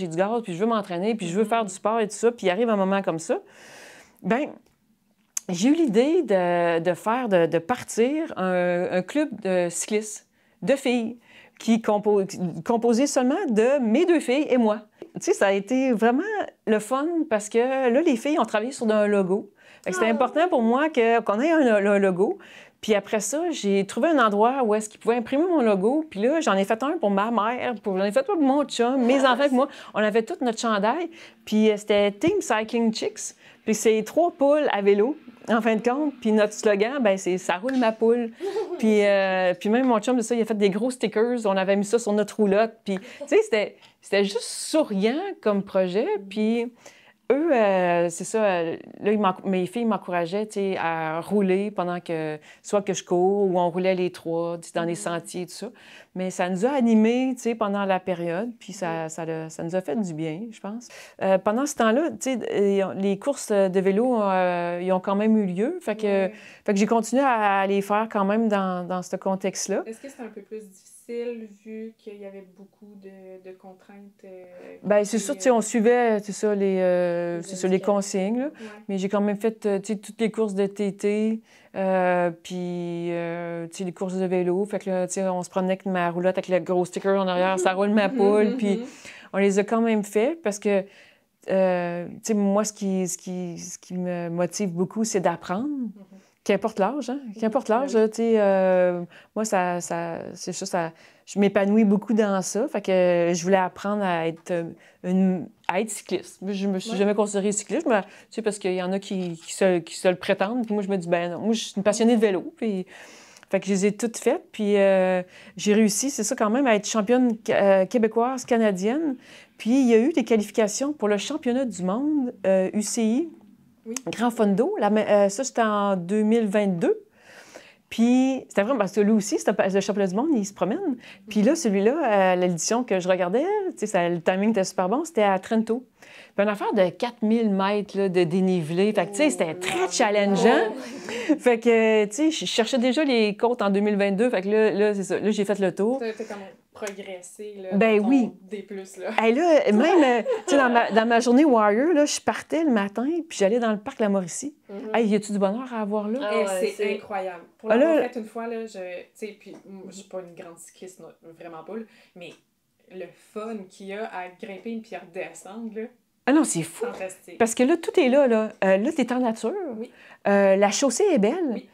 puis je veux m'entraîner, puis je veux faire du sport et tout ça, puis il arrive un moment comme ça, bien, j'ai eu l'idée de partir un club de cyclistes, de filles, composé seulement de mes deux filles et moi. Tu sais, ça a été vraiment le fun parce que là, les filles ont travaillé sur un logo. C'était important pour moi qu'on ait un logo. Puis après ça, j'ai trouvé un endroit où est-ce qu'ils pouvaient imprimer mon logo. Puis là, j'en ai fait un pour ma mère, j'en ai fait un pour mon chum, mes enfants et moi. On avait tout notre chandail. Puis c'était Team Cycling Chicks. Puis c'est 3 poules à vélo, en fin de compte. Puis notre slogan, ben c'est « Ça roule ma poule ». Puis même mon chum, de ça, il a fait des gros stickers. On avait mis ça sur notre roulotte. Puis, tu sais, c'était juste souriant comme projet. Puis eux, c'est ça, là, mes filles m'encourageaient, tu sais, à rouler pendant que, soit que je cours ou on roulait les 3 dans les sentiers et tout ça. Mais ça nous a animés, tu sais, pendant la période, puis ça nous a fait du bien, je pense. Pendant ce temps-là, tu sais, les courses de vélo, ils ont quand même eu lieu, fait que j'ai continué à les faire quand même dans ce contexte-là. Est-ce que c'est un peu plus difficile vu qu'il y avait beaucoup de contraintes? Bien, c'est sûr, tu sais, on suivait, c'est ça, les consignes, là. Mais j'ai quand même fait, tu sais, toutes les courses de TT, puis, tu sais, les courses de vélo. Fait que là, tu sais, on se promenait avec ma roulotte avec le gros sticker en arrière, ça roule ma poule. Puis on les a quand même fait parce que, tu sais, moi, ce qui me motive beaucoup, c'est d'apprendre. Qu'importe l'âge, hein? Qu'importe l'âge, tu sais, moi, c'est ça, je m'épanouis beaucoup dans ça. Fait que je voulais apprendre à être cycliste. Je me suis jamais considérée cycliste, mais, tu sais, parce qu'il y en a qui se le prétendent. Puis moi, je me dis, ben non, moi, je suis une passionnée de vélo. Puis, Fait que je les ai toutes faites. Puis j'ai réussi, c'est ça quand même, à être championne québécoise, canadienne. Puis il y a eu des qualifications pour le championnat du monde UCI, Grand Fondo. Ça, c'était en 2022. Puis c'était vraiment, parce que lui aussi, le championnat du monde, il se promène. Puis là, celui-là, l'édition que je regardais, le timing était super bon, c'était à Trento. Puis une affaire de 4000 mètres là, de dénivelé. Fait que, tu sais, c'était très challengeant. Fait que, tu sais, je cherchais déjà les côtes en 2022. Fait que là c'est ça. Là, j'ai fait le tour. T'as comme progressé, là, ben dans oui. D+, là. Hey, là, même, tu sais, dans ma journée Warrior, là, je partais le matin, puis j'allais dans le parc La Mauricie. Hey, y a-tu du bonheur à avoir là? Ah ouais, c'est incroyable. Pour l'avoir fait une fois, là, tu sais, puis je suis pas une grande cycliste, vraiment pas, là, mais le fun qu'il y a à grimper une pierre descendre, là. Ah non, c'est fou. Fantastique. Parce que là, tout est là. Là, t'es en nature. Oui. La chaussée est belle. Oui.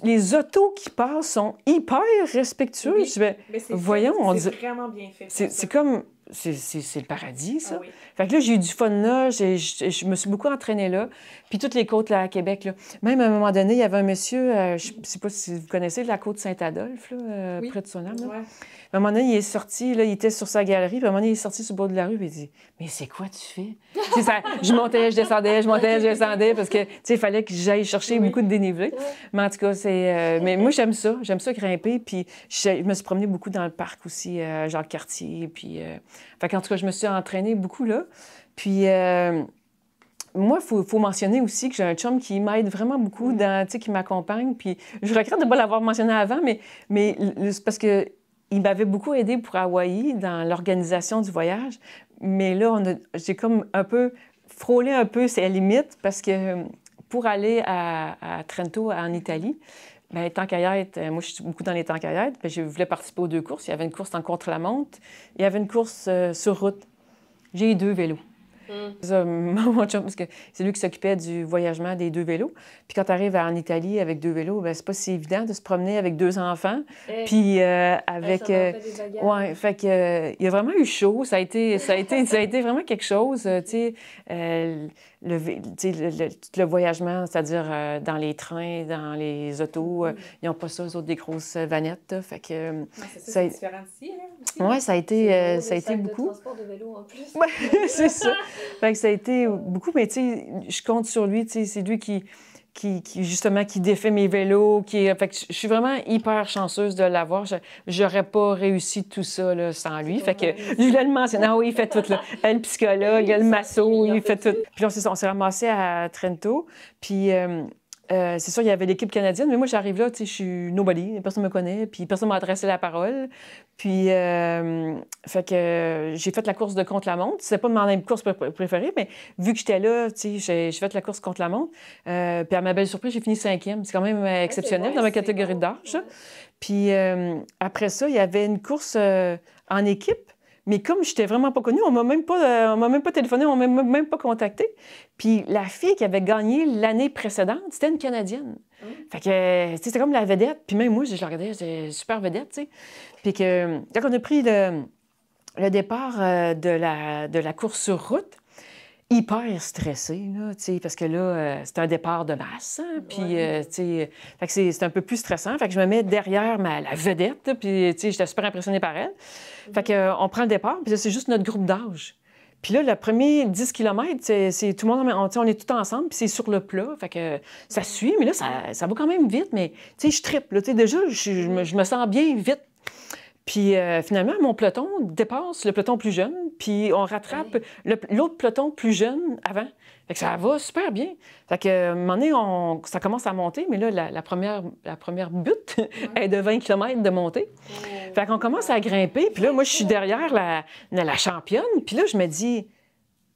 Les autos qui passent sont hyper respectueux. Oui. Mais voyons, on dit... C'est vraiment bien fait. C'est comme... C'est le paradis, ça. Ah oui. Fait que là, j'ai eu du fun là. Je me suis beaucoup entraînée là. Puis toutes les côtes là, à Québec, là. Même à un moment donné, il y avait un monsieur, je ne sais pas si vous connaissez, la côte Saint-Adolphe, là, près de Sonam. Ouais. À un moment donné, il est sorti, là, il était sur sa galerie, puis à un moment donné, il est sorti sur le bord de la rue, puis il dit « Mais c'est quoi tu fais? » Je montais, je descendais, je montais, je descendais, parce que, tu sais, il fallait que j'aille chercher beaucoup de dénivelé. Mais en tout cas, mais moi, j'aime ça grimper, puis je me suis promenée beaucoup dans le parc aussi, Jacques-Cartier, puis... Fait qu'en tout cas, je me suis entraînée beaucoup là. Puis... moi, il faut mentionner aussi que j'ai un chum qui m'aide vraiment beaucoup, qui m'accompagne. Puis je regrette de ne pas l'avoir mentionné avant, mais c'est parce que il m'avait beaucoup aidé pour Hawaï dans l'organisation du voyage. Mais là, j'ai comme un peu frôlé un peu ses limites parce que pour aller à Trento, en Italie, bien, tant qu'à y être, moi, je suis beaucoup dans les temps qu'à y être, je voulais participer aux deux courses. Il y avait une course en contre-la-montre, il y avait une course sur route. J'ai eu 2 vélos. C'est ça, mon chum, parce que c'est lui qui s'occupait du voyagement des 2 vélos. Puis quand tu arrives en Italie avec 2 vélos, ben c'est pas si évident de se promener avec 2 enfants. Puis avec... ouais, fait que il a vraiment eu chaud. Ça a été vraiment quelque chose, tu sais, le voyagement, c'est-à-dire dans les trains, dans les autos, ils n'ont pas ça, eux autres, des grosses vanettes. Fait que... c'est différent d'ici, là, aussi. Oui, ça a été beaucoup. De transport de vélo en plus. Ouais, c'est ça. Fait que ça a été beaucoup, mais tu sais, je compte sur lui, tu sais, c'est lui qui justement, qui défait mes vélos, fait que je suis vraiment hyper chanceuse de l'avoir. J'aurais pas réussi tout ça, là, sans lui. Fait que je voulais le mentionner. Ah oui, il fait tout, là. Le psychologue, le masso, il fait tout. Puis on s'est ramassé à Trento, puis... c'est sûr, il y avait l'équipe canadienne, mais moi, j'arrive là, tu sais, je suis nobody, personne ne me connaît, puis personne ne m'a adressé la parole. Puis, fait que j'ai fait la course de contre-la-montre. C'était pas ma course préférée, mais vu que j'étais là, tu sais, j'ai fait la course contre-la-montre. Puis, à ma belle surprise, j'ai fini 5e. C'est quand même exceptionnel dans ma catégorie d'âge. Ouais. Puis, après ça, il y avait une course en équipe. Mais comme je n'étais vraiment pas connue, on m'a même pas téléphoné, on m'a même pas contacté. Puis la fille qui avait gagné l'année précédente, c'était une Canadienne. Fait que, tu sais, c'était comme la vedette. Puis même moi, je la regardais, c'était une super vedette, tu sais. Puis que, quand on a pris le départ de la course sur route, hyper stressée, là, tu sais, parce que là, c'est un départ de masse, hein, puis, tu sais, fait que c'est un peu plus stressant. Fait que je me mets derrière la vedette, puis, tu sais, j'étais super impressionnée par elle. Fait que, on prend le départ, puis là, c'est juste notre groupe d'âge. Puis là, le premier 10 km, c'est tout le monde, on est tout ensemble, puis c'est sur le plat, fait que ça suit, mais là, ça va quand même vite, mais, tu sais, je trippe, là, tu sais, déjà, je me sens bien vite. Puis finalement, mon peloton dépasse le peloton plus jeune, puis on rattrape l'autre peloton plus jeune avant. Fait que ça va super bien. Fait que, à un moment donné, ça commence à monter, mais là, la première butte est de 20 km de montée. Fait qu'on commence à grimper, puis là, moi, je suis derrière la championne, puis là, je me dis,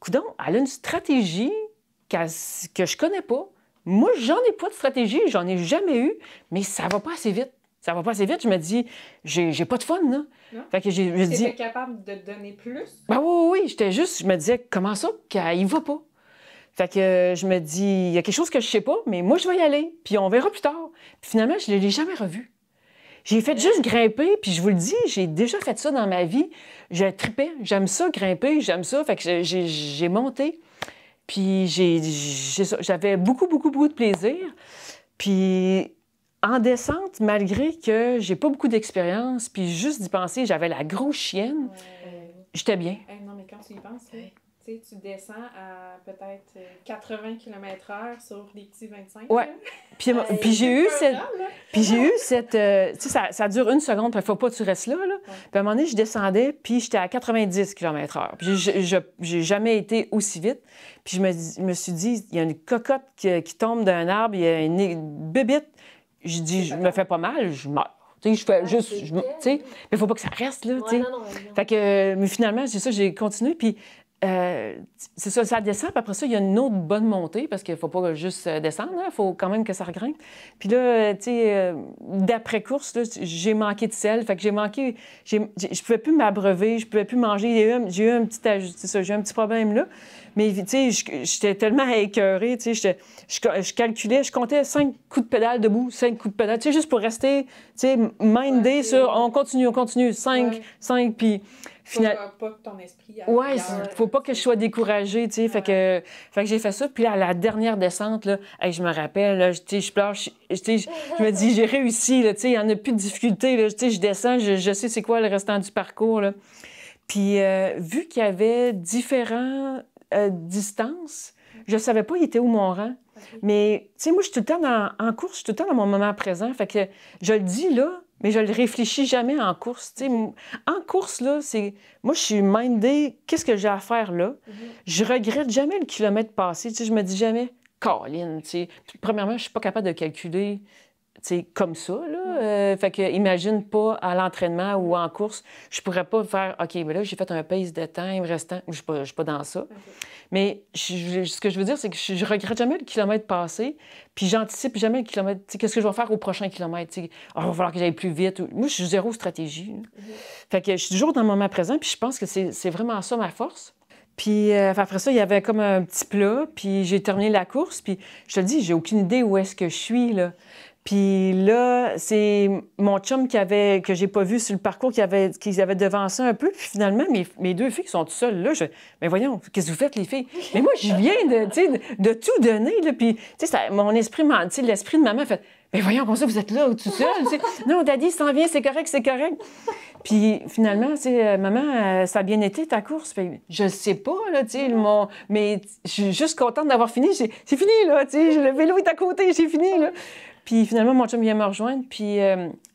coudonc, elle a une stratégie que je connais pas. Moi, j'en ai pas de stratégie, j'en ai jamais eu, mais ça va pas assez vite. Ça va pas assez vite. Je me dis, j'ai pas de fun, là. Non. Fait que je me dis... T'étais capable de donner plus? Ben oui, je me disais, comment ça, qu'il va pas? Fait que je me dis, il y a quelque chose que je sais pas, mais moi, je vais y aller, puis on verra plus tard. Puis finalement, je ne l'ai jamais revu. J'ai fait juste grimper, puis je vous le dis, j'ai déjà fait ça dans ma vie. Je tripais, j'aime ça, grimper, j'aime ça. Fait que j'ai monté, puis j'avais beaucoup, beaucoup, beaucoup de plaisir. Puis... en descente, malgré que j'ai pas beaucoup d'expérience, puis juste d'y penser, j'avais la grosse chienne, j'étais bien. Non, mais quand tu y penses, tu descends à peut-être 80 km/h sur des petits 25. Ouais. Puis j'ai eu cette... Puis j'ai eu cette... tu sais, ça dure 1 seconde, il faut pas que tu restes là. Puis à un moment donné, je descendais, puis j'étais à 90 km/h. Puis j'ai jamais été aussi vite. Puis je me suis dit, il y a une cocotte qui tombe d'un arbre, il y a une bébite. Je dis, je me fais pas mal, je meurs. Tu sais, je fais juste... Tu sais, mais il faut pas que ça reste, là, tu sais. Fait que... mais finalement, c'est ça, j'ai continué, puis... c'est ça, ça descend, puis après ça, il y a une autre bonne montée, parce qu'il ne faut pas juste descendre, il faut quand même que ça regrimpe. Puis là, tu sais, d'après-course, j'ai manqué de sel, fait que j'ai manqué... je pouvais plus m'abreuver, je pouvais plus manger. J'ai eu un petit problème là. Mais, tu sais, j'étais tellement écœurée, tu sais, je calculais, je comptais 5 coups de pédale debout, 5 coups de pédale, tu sais, juste pour rester, tu sais, mindé sur on continue, 5, puis... Pas que ton esprit ouais, faut pas que je sois découragée, tu sais. Fait que j'ai fait ça. Puis là, à la dernière descente, là, je me rappelle, là, je pleure, je me dis, j'ai réussi, là, tu sais, il n'y en a plus de difficulté, là, tu sais, je descends, je sais c'est quoi le restant du parcours, là. Puis, vu qu'il y avait différentes distances, je savais pas il était où mon rang. Okay. Mais, tu sais, moi, je suis tout le temps en course, je suis tout le temps dans mon moment présent. Fait que je le dis là, mais je le réfléchis jamais en course. Okay. En course, là, moi, je suis mindée, qu'est-ce que j'ai à faire là? Je regrette jamais le kilomètre passé. Je me dis jamais, Colin, tu sais. Premièrement, je suis pas capable de calculer, tu sais, comme ça, là. Fait que imagine pas à l'entraînement ou en course, je pourrais pas faire, OK, mais là, j'ai fait un pace de temps, il me reste temps. Je suis pas dans ça. Okay. Mais ce que je veux dire, c'est que je regrette jamais le kilomètre passé, puis j'anticipe jamais le kilomètre. Qu'est-ce que je vais faire au prochain kilomètre? Il va falloir que j'aille plus vite. Moi, je suis zéro stratégie. Fait que je suis toujours dans le moment présent, puis je pense que c'est vraiment ça ma force. Puis après ça, il y avait comme un petit plat, puis j'ai terminé la course, puis je te dis, j'ai aucune idée où est-ce que je suis, là. Puis là, c'est mon chum que j'ai pas vu sur le parcours, qui avait devancé un peu. Puis finalement, mes 2 filles qui sont toutes seules là. Mais voyons, qu'est-ce que vous faites, les filles? Mais moi, je viens de tout donner, là. Puis, tu sais, mon esprit, l'esprit de maman fait, mais voyons, comment ça, vous êtes là, tout seul? Non, Daddy, s'en vient, c'est correct. Puis finalement, tu sais, maman, ça a bien été ta course. Fait, je sais pas, là, tu sais, mais je suis juste contente d'avoir fini. C'est fini, là, tu sais, le vélo est à côté, j'ai fini, là. Puis finalement, mon chum vient me rejoindre, puis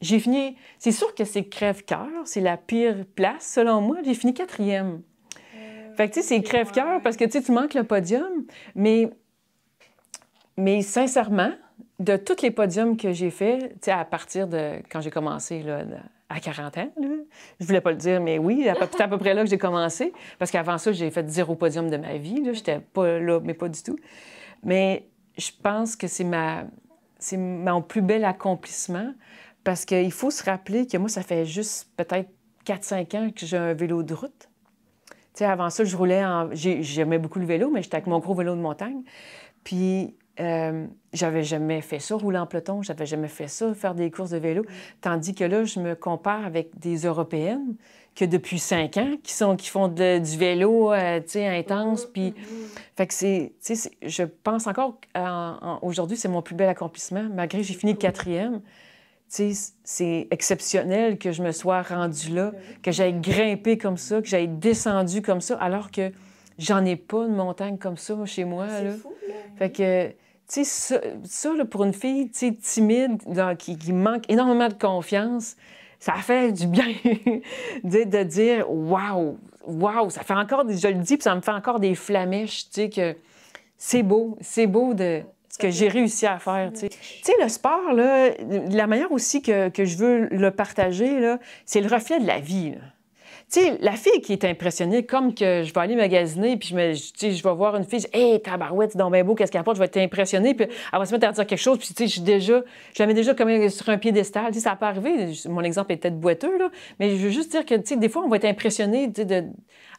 j'ai fini... C'est sûr que c'est crève-cœur, c'est la pire place, selon moi. J'ai fini 4e. Fait que, tu sais, c'est crève-cœur parce que, tu manques le podium, mais sincèrement, de tous les podiums que j'ai faits, tu sais, à partir de quand j'ai commencé, là, à 40 ans, là, je voulais pas le dire, mais oui, c'est à peu près là que j'ai commencé, parce qu'avant ça, j'ai fait 0 podium de ma vie, là, j'étais pas là, mais pas du tout. Mais je pense que c'est mon plus bel accomplissement, parce qu'il faut se rappeler que moi, ça fait juste peut-être 4-5 ans que j'ai un vélo de route. Tu sais, avant ça, je roulais j'aimais beaucoup le vélo, mais j'étais avec mon gros vélo de montagne. Puis, j'avais jamais fait ça, rouler en peloton, j'avais jamais fait ça, faire des courses de vélo. Tandis que là, je me compare avec des Européennes que depuis 5 ans, qui font du vélo, tu sais, intense. Puis, fait que je pense encore, aujourd'hui, c'est mon plus bel accomplissement. Malgré que j'ai fini 4e, tu sais, c'est exceptionnel que je me sois rendue là, que j'aille grimper comme ça, que j'aille descendu comme ça, alors que j'en ai pas de montagne comme ça chez moi. Là. Fou, là. Fait que, tu sais, ça là, pour une fille, tu sais, timide, qui manque énormément de confiance, ça fait du bien de dire « wow, ça fait encore, je le dis, puis ça me fait encore des flamèches, tu sais, que c'est beau de ce que j'ai réussi à faire, tu sais. Tu sais, le sport, là, la manière aussi que je veux le partager, là, c'est le reflet de la vie, là. Tu sais, la fille qui est impressionnée, comme que je vais aller magasiner, puis je vais voir une fille, je dis « Hey, tabarouette, c'est donc bien beau, qu'est-ce qu'elle apporte? » Je vais être impressionnée, puis elle va se mettre à dire quelque chose, puis tu sais, je la mets déjà comme sur un piédestal. Tu sais, ça peut arriver, mon exemple est peut-être boiteux, là, mais je veux juste dire que, tu sais, des fois, on va être impressionné,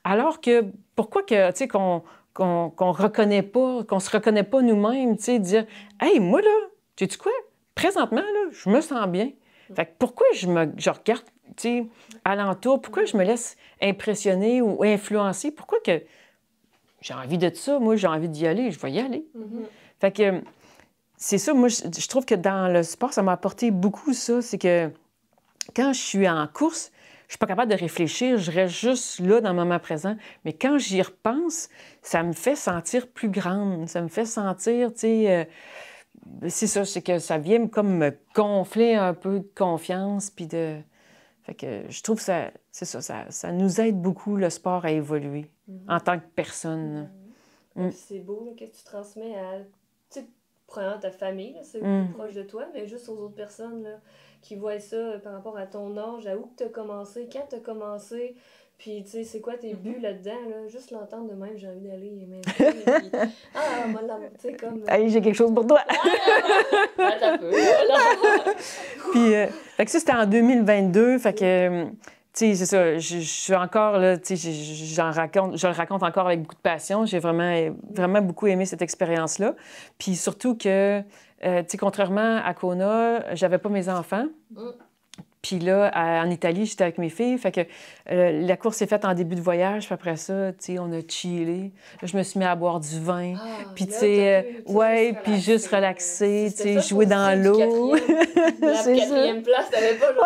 alors que, pourquoi que, tu sais, qu'on reconnaît pas, qu'on se reconnaît pas nous-mêmes, tu sais, dire « Hey, moi, là, tu sais quoi? Présentement, là, je me sens bien. » Fait que pourquoi je regarde, tu sais, alentour, pourquoi je me laisse impressionner ou influencer? Pourquoi que j'ai envie de ça? Moi, j'ai envie d'y aller, je vais y aller. Fait que c'est ça, moi, je trouve que dans le sport, ça m'a apporté beaucoup ça. C'est que quand je suis en course, je suis pas capable de réfléchir, je reste juste là dans le moment présent. Mais quand j'y repense, ça me fait sentir plus grande. Ça me fait sentir, tu sais, c'est ça, c'est que ça vient comme me gonfler un peu de confiance, puis de... Fait que je trouve que c'est ça, ça nous aide beaucoup, le sport, à évoluer en tant que personne. C'est beau là, que tu transmets à, tu sais, premièrement ta famille, là, c'est plus proche de toi, mais juste aux autres personnes là, qui voient ça par rapport à ton âge, à où tu as commencé, quand tu as commencé, puis tu sais, c'est quoi tes buts là-dedans, là, juste l'entendre de même, j'ai envie d'aller m'inscrire, puis moi, tu sais, comme... Hey, j'ai quelque chose pour toi! Attends un peu, là. Puis, fait que ça, c'était en 2022, fait que... Tu sais, c'est ça, je suis encore là, tu sais, je le raconte encore avec beaucoup de passion. J'ai vraiment beaucoup aimé cette expérience-là. Puis surtout que, tu sais, contrairement à Kona, j'avais pas mes enfants. Puis là, en Italie, j'étais avec mes filles. Fait que la course s'est faite en début de voyage. Puis après ça, tu sais, on a chillé. Là, je me suis mis à boire du vin. Puis, tu sais, puis juste relaxer, tu sais, jouer dans l'eau. La quatrième place, t'avais pas genre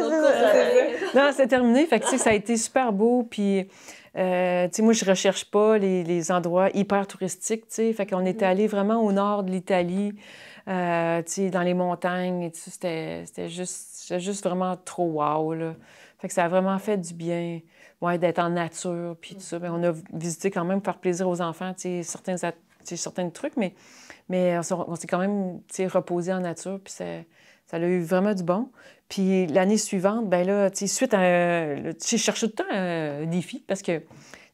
peut-être Non, c'est terminé. Fait que, tu sais, ça a été super beau. Puis, tu sais, moi, je recherche pas les endroits hyper touristiques, tu sais. Fait qu'on était allé vraiment au nord de l'Italie, tu sais, dans les montagnes et tout. C'était juste vraiment trop wow, là. Fait que ça a vraiment fait du bien, ouais, d'être en nature, puis tout ça. Bien, on a visité quand même, pour faire plaisir aux enfants, tu sais, certains trucs, mais on s'est quand même, tu sais, reposé en nature, puis ça a eu vraiment du bon. Puis l'année suivante, ben là, tu sais, suite à... Tu sais, je cherchais tout le temps un défi, parce que, tu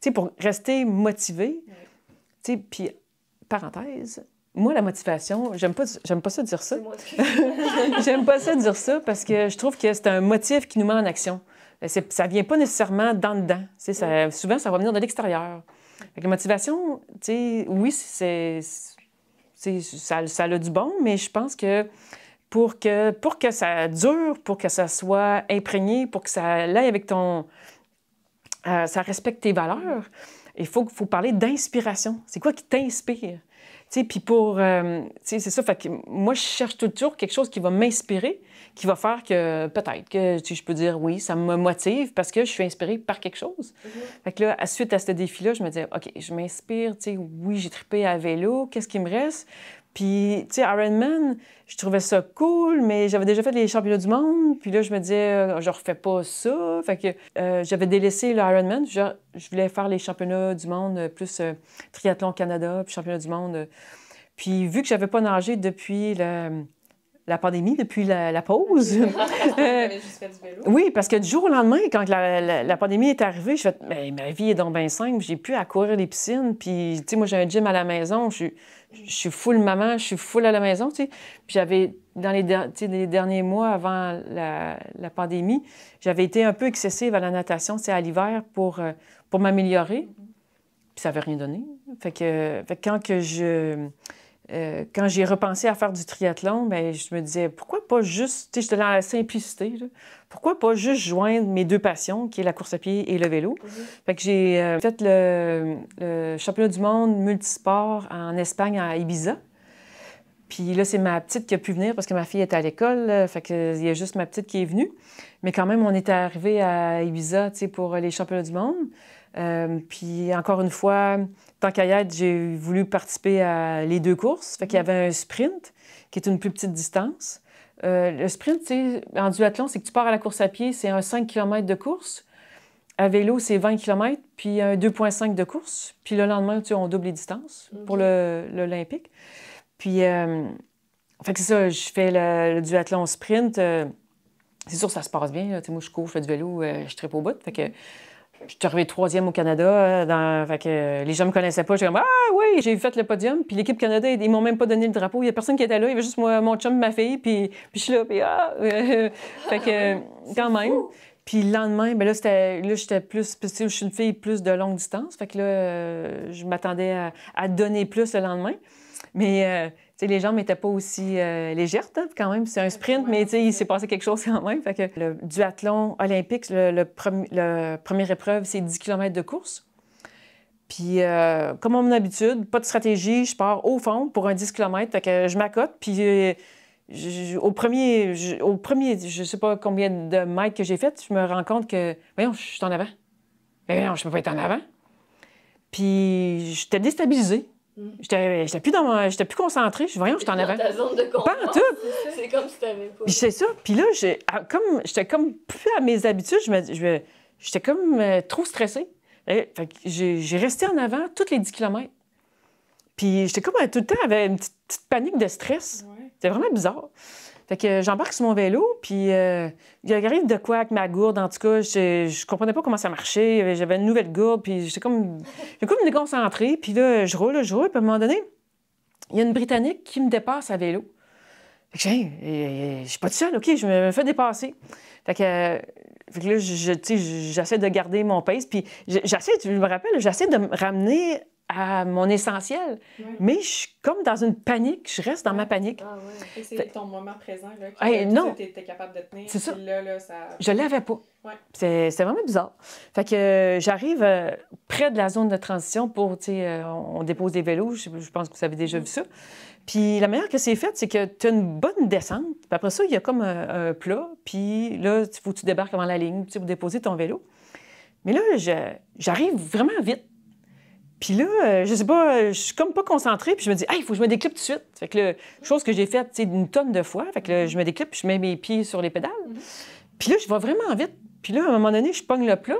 sais, pour rester motivé, tu sais, puis, parenthèse, moi, la motivation, j'aime pas ça dire ça. J'aime pas ça dire ça parce que je trouve que c'est un motif qui nous met en action. Ça vient pas nécessairement d'en dedans. Souvent, ça va venir de l'extérieur. La motivation, tu sais, oui, ça a du bon, mais je pense que pour que ça dure, pour que ça soit imprégné, pour que ça aille avec ça respecte tes valeurs, il faut parler d'inspiration. C'est quoi qui t'inspire? Puis c'est ça, fait que moi, je cherche toujours quelque chose qui va m'inspirer, qui va faire que peut-être que je peux dire oui, ça me motive parce que je suis inspirée par quelque chose. Fait que là, suite à ce défi-là, je me disais, OK, je m'inspire, oui, j'ai trippé à vélo, qu'est-ce qui me reste? Puis, tu sais, Ironman, je trouvais ça cool, mais j'avais déjà fait les championnats du monde. Puis là, je me disais, je refais pas ça. Fait que j'avais délaissé le Ironman. Je voulais faire les championnats du monde, plus triathlon Canada, puis championnats du monde. Puis vu que j'avais pas nagé depuis la pandémie, depuis la pause... juste fait du vélo. Oui, parce que du jour au lendemain, quand la pandémie est arrivée, je fais mais ma vie est donc bien simple, j'ai plus à courir les piscines. Puis, tu sais, moi, j'ai un gym à la maison, je suis full maman, je suis full à la maison, tu sais. Puis j'avais, dans les derniers mois avant la pandémie, j'avais été un peu excessive à la natation, tu sais, à l'hiver pour m'améliorer. Puis ça n'avait rien donné. Fait que quand j'ai repensé à faire du triathlon, bien, je me disais, pourquoi pas juste, tu sais, j'étais dans la simplicité, là, pourquoi pas juste joindre mes deux passions, qui est la course à pied et le vélo. Fait que j'ai fait le championnat du monde multisport en Espagne, à Ibiza. Puis là, c'est ma petite qui a pu venir parce que ma fille était à l'école, là, fait qu'il y a juste ma petite qui est venue. Mais quand même, on était arrivé à Ibiza, tu sais, pour les championnats du monde. Puis encore une fois, tant qu'à y être, j'ai voulu participer à les deux courses. Fait qu'il y avait un sprint, qui est une plus petite distance. Le sprint, tu sais, en duathlon, c'est que tu pars à la course à pied, c'est un 5 km de course. À vélo, c'est 20 km, puis un 2,5 de course. Puis le lendemain, tu sais, on double les distances pour l'Olympique. Puis, fait que c'est ça, je fais le duathlon sprint. C'est sûr, ça se passe bien. Là. Moi, je cours, je fais du vélo, je trippe au bout. Fait que je suis arrivée 3e au Canada. Fait que les gens me connaissaient pas. J'ai comme, ah oui, j'ai fait le podium. Puis l'équipe Canada, ils m'ont même pas donné le drapeau. Il y a personne qui était là. Il y avait juste moi, mon chum, ma fille. Puis je suis là. Puis fait que quand même. Puis le lendemain, bien là, j'étais plus... Je suis une fille plus de longue distance. Fait que là, je m'attendais à donner plus le lendemain. Mais, tu sais, les jambes n'étaient pas aussi légères, hein, quand même. C'est un sprint, mais, tu sais, il s'est passé quelque chose quand même. Fait que le duathlon olympique, première épreuve, c'est 10 km de course. Puis, comme à mon habitude, pas de stratégie, je pars au fond pour un 10 km. Fait que je m'accote, puis au premier, je sais pas combien de mètres que j'ai fait, je me rends compte que, voyons, je suis en avant. Mais non, je peux pas être en avant. Puis, j'étais déstabilisée. J'étais plus concentrée. Voyons, je suis en avant. Ta zone de confort. Pas en tout. C'est comme si t'avais pas. Puis c'est ça. Puis là, j'étais comme plus à mes habitudes. J'étais comme trop stressée. Fait que j'ai resté en avant tous les 10 km. Puis j'étais comme tout le temps avec une petite panique de stress. Ouais. C'était vraiment bizarre. Fait que j'embarque sur mon vélo, puis il arrive de quoi avec ma gourde. En tout cas, je comprenais pas comment ça marchait. J'avais une nouvelle gourde, puis j'ai comme déconcentrée. Puis là, je roule, puis à un moment donné, il y a une Britannique qui me dépasse à vélo. Fait que je suis pas toute seule, OK, je me fais dépasser. Fait que là, j'essaie de garder mon pace, puis je me rappelle, j'essaie de me ramener à mon essentiel. Ouais. Mais je suis comme dans une panique, je reste dans ma panique. Ah ouais. C'est ton moment présent, là, Hey, non. tu étais capable de tenir. C'est ça. Là, ça... Je l'avais pas. Ouais. C'était vraiment bizarre. Fait que j'arrive près de la zone de transition pour, tu sais, on dépose des vélos, je pense que vous avez déjà vu ça. Puis la manière que c'est fait, c'est que tu as une bonne descente, puis après ça, il y a comme un plat, puis là, il faut que tu débarques avant la ligne, tu sais, pour déposer ton vélo. Mais là, j'arrive vraiment vite. Puis là, je sais pas, je suis comme pas concentrée, puis je me dis, hey, il faut que je me déclippe tout de suite. Fait que là, chose que j'ai faite, tu sais, une tonne de fois. Fait que là, je me déclippe, puis je mets mes pieds sur les pédales. Puis là, je vais vraiment vite. Puis là, à un moment donné, je pogne le plat.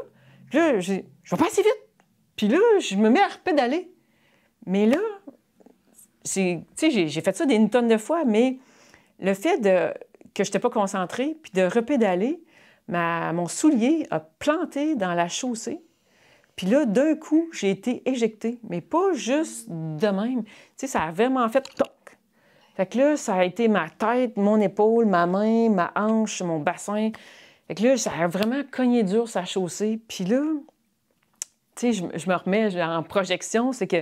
Puis là, je vais pas assez vite. Puis là, je me mets à repédaler. Mais là, tu sais, j'ai fait ça une tonne de fois, mais le fait que je n'étais pas concentrée, puis de repédaler, mon soulier a planté dans la chaussée. Puis là, d'un coup, j'ai été éjectée, mais pas juste de même. Tu sais, ça a vraiment fait toc. Fait que là, ça a été ma tête, mon épaule, ma main, ma hanche, mon bassin. Fait que là, ça a vraiment cogné dur sur la chaussée. Puis là, tu sais, je me remets en projection, c'est que,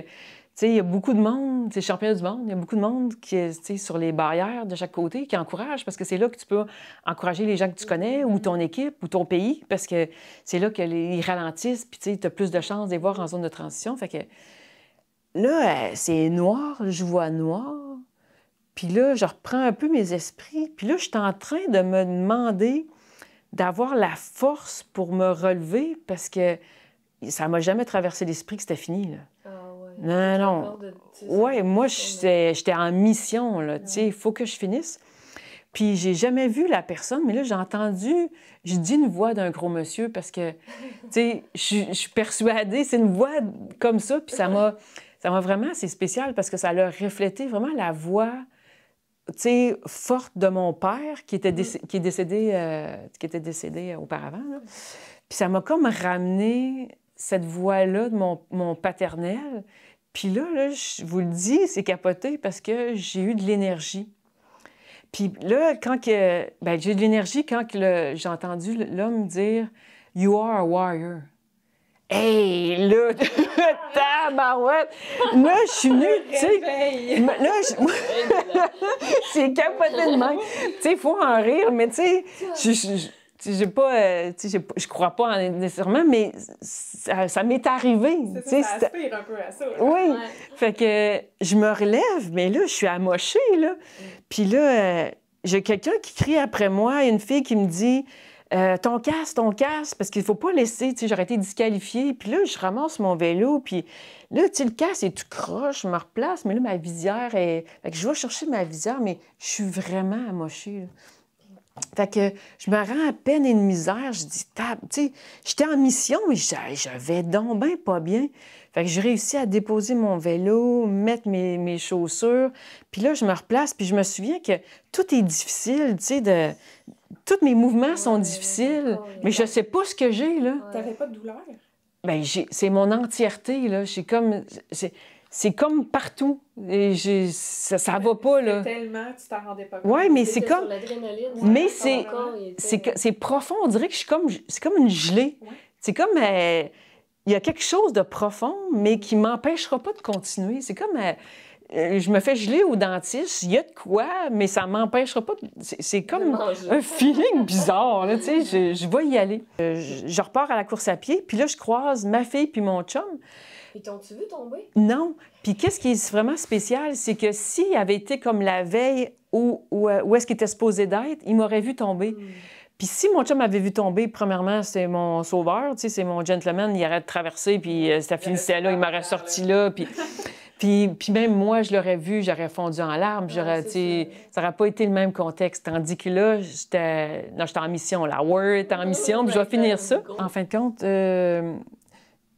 tu sais, il y a beaucoup de monde, c'est championnat du monde, il y a beaucoup de monde qui est, tu sais, sur les barrières de chaque côté, qui encourage, parce que c'est là que tu peux encourager les gens que tu connais, ou ton équipe, ou ton pays, parce que c'est là qu'ils ralentissent, puis tu sais, tu as plus de chances de les voir en zone de transition. Fait que là, c'est noir, je vois noir, puis là, je reprends un peu mes esprits, puis là, je suis en train de me demander d'avoir la force pour me relever, parce que ça m'a jamais traversé l'esprit que c'était fini, là. Non. Oui, moi, j'étais en mission, là, tu sais, il faut que je finisse. Puis j'ai jamais vu la personne, mais là, j'ai dit une voix d'un gros monsieur parce que, tu sais, je suis persuadée, c'est une voix comme ça, puis ça m'a vraiment, c'est spécial parce que ça a reflété vraiment la voix, tu sais, forte de mon père qui était décédé auparavant, là. Puis ça m'a comme ramené cette voix-là de mon paternel. Puis là, je vous le dis, c'est capoté parce que j'ai eu de l'énergie. Puis là, j'ai eu de l'énergie quand j'ai entendu l'homme dire « You are a warrior ». Hey, là, tabarouette! Là, je suis venue, tu sais... Là, c'est capoté de même. Tu sais, il faut en rire, mais tu sais, je crois pas nécessairement, mais ça m'est arrivé. Ça aspire un peu à ça. Là. Oui. Ouais. Fait que je me relève, mais là, je suis amochée, là. Puis là, j'ai quelqu'un qui crie après moi, une fille qui me dit ton casque, parce qu'il faut pas laisser, tu sais, j'aurais été disqualifiée. Puis là, je ramasse mon vélo, puis là, tu sais, le casque est tout croche, je me replace, mais là, ma visière est... Fait que je vais chercher ma visière, mais je suis vraiment amochée, là. Fait que je me rends à peine une misère. Je dis, tu sais, j'étais en mission, mais j'avais donc ben pas bien. Fait que j'ai réussi à déposer mon vélo, mettre mes chaussures. Puis là, je me replace, puis je me souviens que tout est difficile, tu sais, tous mes mouvements sont difficiles, mais je sais pas ce que j'ai, là. T'avais pas de douleur? Bien, c'est mon entièreté, là. C'est comme partout. Et ça va pas, là. Tellement, tu t'en rendais pas compte. Oui, mais c'est comme... Mais Ouais. c'est profond. On dirait que c'est comme une gelée. Ouais. C'est comme... il y a quelque chose de profond, mais qui m'empêchera pas de continuer. C'est comme... je me fais geler au dentiste, il y a de quoi, mais ça m'empêchera pas... C'est comme un feeling bizarre, là, tu sais. Je vais y aller. Je repars à la course à pied, puis là, je croise ma fille puis mon chum. Ils t'ont-tu vu tomber? Non. Puis qu'est-ce qui est vraiment spécial, c'est que s'il avait été comme la veille où est-ce qu'il était supposé d'être, il m'aurait vu tomber. Puis si mon chum m'avait vu tomber, premièrement, c'est mon sauveur, tu sais, c'est mon gentleman, il aurait traversé, puis ça finissait là, il m'aurait sorti là, puis même moi, je l'aurais vu, j'aurais fondu en larmes, j'aurais, tu sais, ça n'aurait pas été le même contexte. Tandis que là, j'étais en mission, la Word était en mission, puis je vais finir ça. En fin de compte,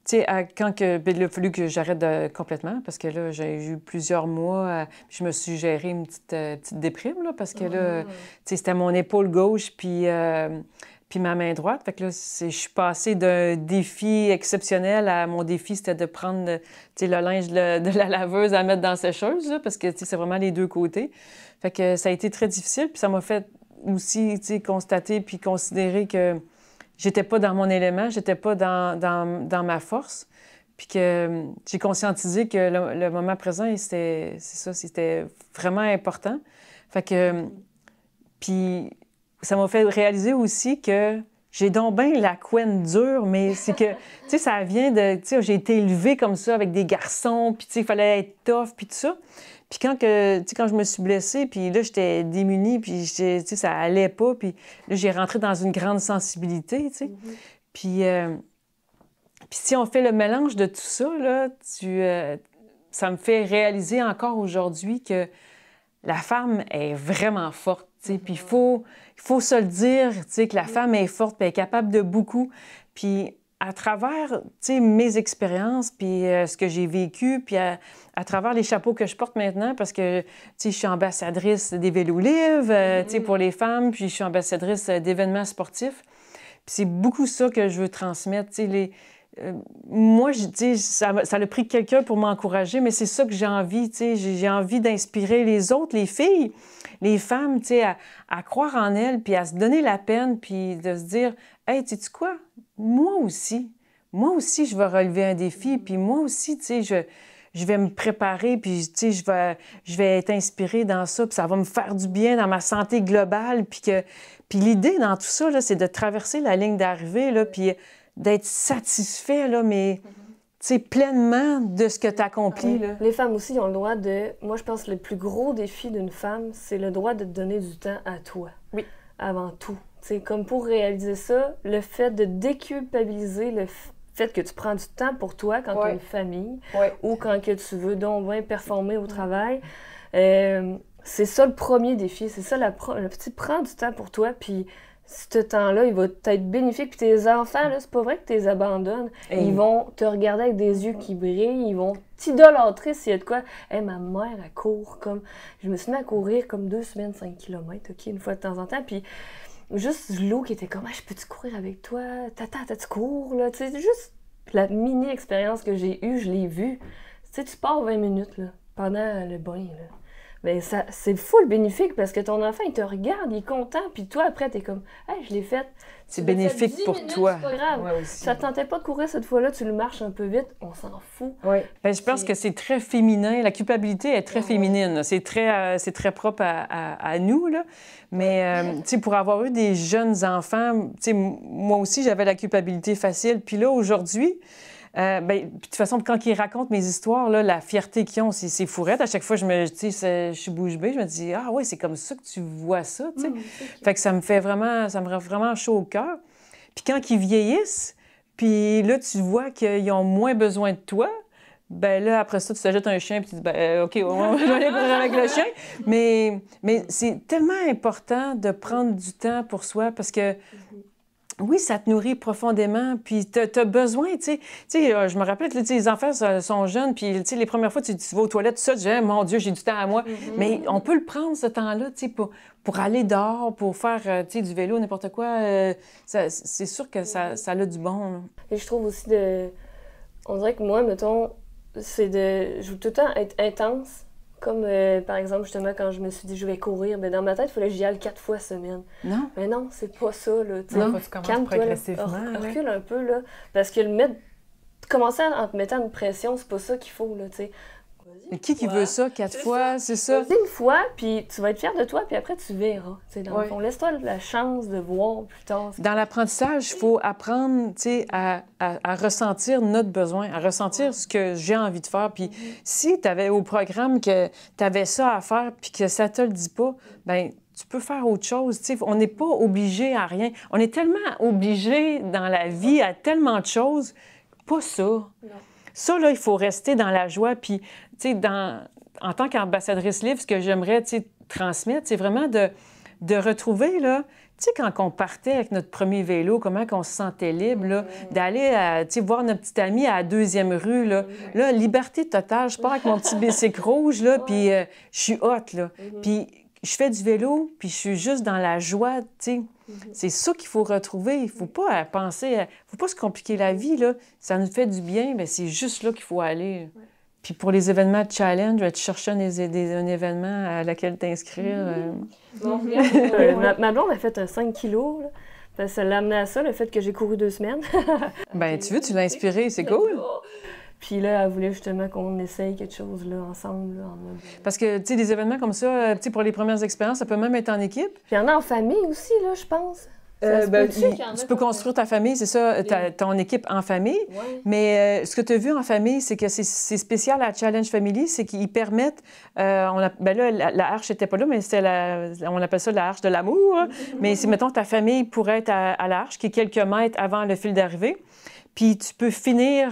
tu sais, il a fallu que j'arrête complètement, parce que là, j'ai eu plusieurs mois, je me suis géré une petite déprime, là, parce que là, tu sais, c'était mon épaule gauche, puis ma main droite. Fait que là, je suis passée d'un défi exceptionnel à mon défi, c'était de prendre, tu sais, le linge de la laveuse à mettre dans la sécheuse, là, parce que, tu sais, c'est vraiment les deux côtés. Fait que ça a été très difficile, puis ça m'a fait aussi, tu sais, constater puis considérer que j'étais pas dans mon élément, j'étais pas dans ma force, puis que j'ai conscientisé que le moment présent, c'était vraiment important. Fait que, puis ça m'a fait réaliser aussi que j'ai donc bien la couenne dure, mais c'est que, tu sais, ça vient de, tu sais, j'ai été élevée comme ça avec des garçons, puis tu sais, il fallait être tough, puis tout ça. Puis quand je me suis blessée, puis là, j'étais démunie, puis tu sais, ça allait pas, puis là, j'ai rentré dans une grande sensibilité, tu sais. Puis si on fait le mélange de tout ça, là, ça me fait réaliser encore aujourd'hui que la femme est vraiment forte, tu sais. Puis il faut se le dire, tu sais, que la femme est forte, puis elle est capable de beaucoup. Puis à travers, tu sais, mes expériences, puis ce que j'ai vécu, puis à travers les chapeaux que je porte maintenant, parce que, tu sais, je suis ambassadrice des vélos libres, tu sais, pour les femmes, puis je suis ambassadrice d'événements sportifs. Puis c'est beaucoup ça que je veux transmettre, tu sais, moi, tu sais, ça a pris quelqu'un pour m'encourager, mais c'est ça que j'ai envie, tu sais, j'ai envie d'inspirer les autres, les filles, les femmes, tu sais, à croire en elles, puis à se donner la peine, puis de se dire, « Hey, sais-tu quoi? Moi aussi, je vais relever un défi, puis moi aussi, tu sais, je vais me préparer, puis, tu sais, je vais être inspirée dans ça, puis ça va me faire du bien dans ma santé globale, puis l'idée dans tout ça, là, c'est de traverser la ligne d'arrivée, là, puis d'être satisfait, là, mais, tu sais, pleinement de ce que tu accomplis, là. Les femmes aussi ont le droit de... Moi, je pense que le plus gros défi d'une femme, c'est le droit de te donner du temps à toi. Oui. Avant tout. C'est comme pour réaliser ça, le fait de déculpabiliser le fait que tu prends du temps pour toi quand tu as une famille ou quand que tu veux donc bien performer au travail. C'est ça le premier défi. C'est ça, le petit prends du temps pour toi, puis ce temps-là, il va être bénéfique. Puis tes enfants, là, c'est pas vrai que tu les abandonnes. Ils vont te regarder avec des yeux qui brillent, ils vont t'idolâtrer s'il y a de quoi. Hey, ma mère, elle court comme... Je me suis mis à courir comme 2 semaines, 5 km, OK, une fois de temps en temps, puis juste Lou qui était comme « Ah, je peux-tu courir avec toi? Tata, tu cours, là? » Tu sais, juste la mini-expérience que j'ai eue, je l'ai vue. Tu sais, tu pars 20 minutes, là, pendant le bain, là. Bien, c'est full bénéfique parce que ton enfant, il te regarde, il est content, puis toi, après, t'es comme « Hey, je l'ai faite. » C'est bénéfique pour toi. C'est pas grave. Ouais, aussi. Ça te tentait pas de courir cette fois-là, tu le marches un peu vite, on s'en fout. Oui. Bien, je pense que c'est très féminin. La culpabilité est très féminine. C'est très propre à nous, là. Mais, tu sais, pour avoir eu des jeunes enfants, tu sais, moi aussi, j'avais la culpabilité facile. Puis là, aujourd'hui, bien, de toute façon, quand ils racontent mes histoires, là, la fierté qu'ils ont, c'est fourrette. À chaque fois, je suis bouche bée, je me dis « Ah oui, c'est comme ça que tu vois ça, tu sais. Fait que ça me rend vraiment chaud au cœur. Puis quand ils vieillissent, puis là, tu vois qu'ils ont moins besoin de toi, ben là, après ça, tu t'achètes un chien, puis tu dis, ben, OK, on va aller courir avec le chien. Mais c'est tellement important de prendre du temps pour soi parce que, oui, ça te nourrit profondément, puis tu as besoin, tu sais, je me rappelle que les enfants sont jeunes, puis tu sais, les premières fois, tu vas aux toilettes, tout ça, tu dis, mon Dieu, j'ai du temps à moi. Mais on peut le prendre, ce temps-là, tu sais, pour aller dehors, pour faire, tu sais, du vélo, n'importe quoi. C'est sûr que ça a du bon. Là. Et je trouve aussi on dirait que moi, mettons, je veux tout le temps être intense. Comme, par exemple, justement, quand je me suis dit je vais courir, bien, dans ma tête, il fallait que j'y aille 4 fois semaine. Non. Mais non, c'est pas ça, là. Non, faut que tu commences progressivement. Recule un peu, là. Parce que commencer en te mettant une pression, c'est pas ça qu'il faut, là, tu sais. Qui veut ça 4 fois, c'est ça? Vas-y une fois, puis tu vas être fier de toi, puis après, tu verras. T'sais, dans le fond, laisse-toi la chance de voir plus tard. Dans l'apprentissage, il faut apprendre à ressentir notre besoin, à ressentir ce que j'ai envie de faire. Puis si tu avais au programme que tu avais ça à faire, puis que ça te le dit pas, bien, tu peux faire autre chose. T'sais, on n'est pas obligé à rien. On est tellement obligé dans la vie à tellement de choses. Pas ça. Non. Ça, là, il faut rester dans la joie. Puis, tu sais, en tant qu'ambassadrice livre, ce que j'aimerais, tu sais, transmettre, c'est vraiment de retrouver, là, tu sais, quand on partait avec notre premier vélo, comment on se sentait libre, là, d'aller, tu sais, voir notre petite amie à la 2e rue, là. Là, liberté totale. Je pars avec mon petit bicycle rouge, là, puis je suis hot, là. Puis je fais du vélo, puis je suis juste dans la joie, tu sais. C'est ça qu'il faut retrouver. Il ne faut pas penser, il ne faut pas se compliquer la vie, là. Ça nous fait du bien, bien c'est juste là qu'il faut aller. Puis pour les événements de challenge, tu cherches un événement à laquelle t'inscrire. Ma blonde a fait un 5 kilos, là, parce que ça l'a amené à ça, le fait que j'ai couru 2 semaines. Bien, tu veux, tu l'as inspiré, c'est cool. Puis là, elle voulait justement qu'on essaye quelque chose là, ensemble. Là, en mode... Parce que, tu sais, des événements comme ça, tu sais, pour les premières expériences, ça peut même être en équipe. Puis il y en a en famille aussi, là, je pense. Tu peux construire ta famille, c'est ça, ton équipe en famille. Ouais. Mais ce que tu as vu en famille, c'est que c'est spécial à Challenge Family, c'est qu'ils permettent... là, la arche n'était pas là, mais on appelle ça la arche de l'amour. Hein? Mais si, mettons, ta famille pourrait être à l'arche, qui est quelques mètres avant le fil d'arrivée. Puis tu peux finir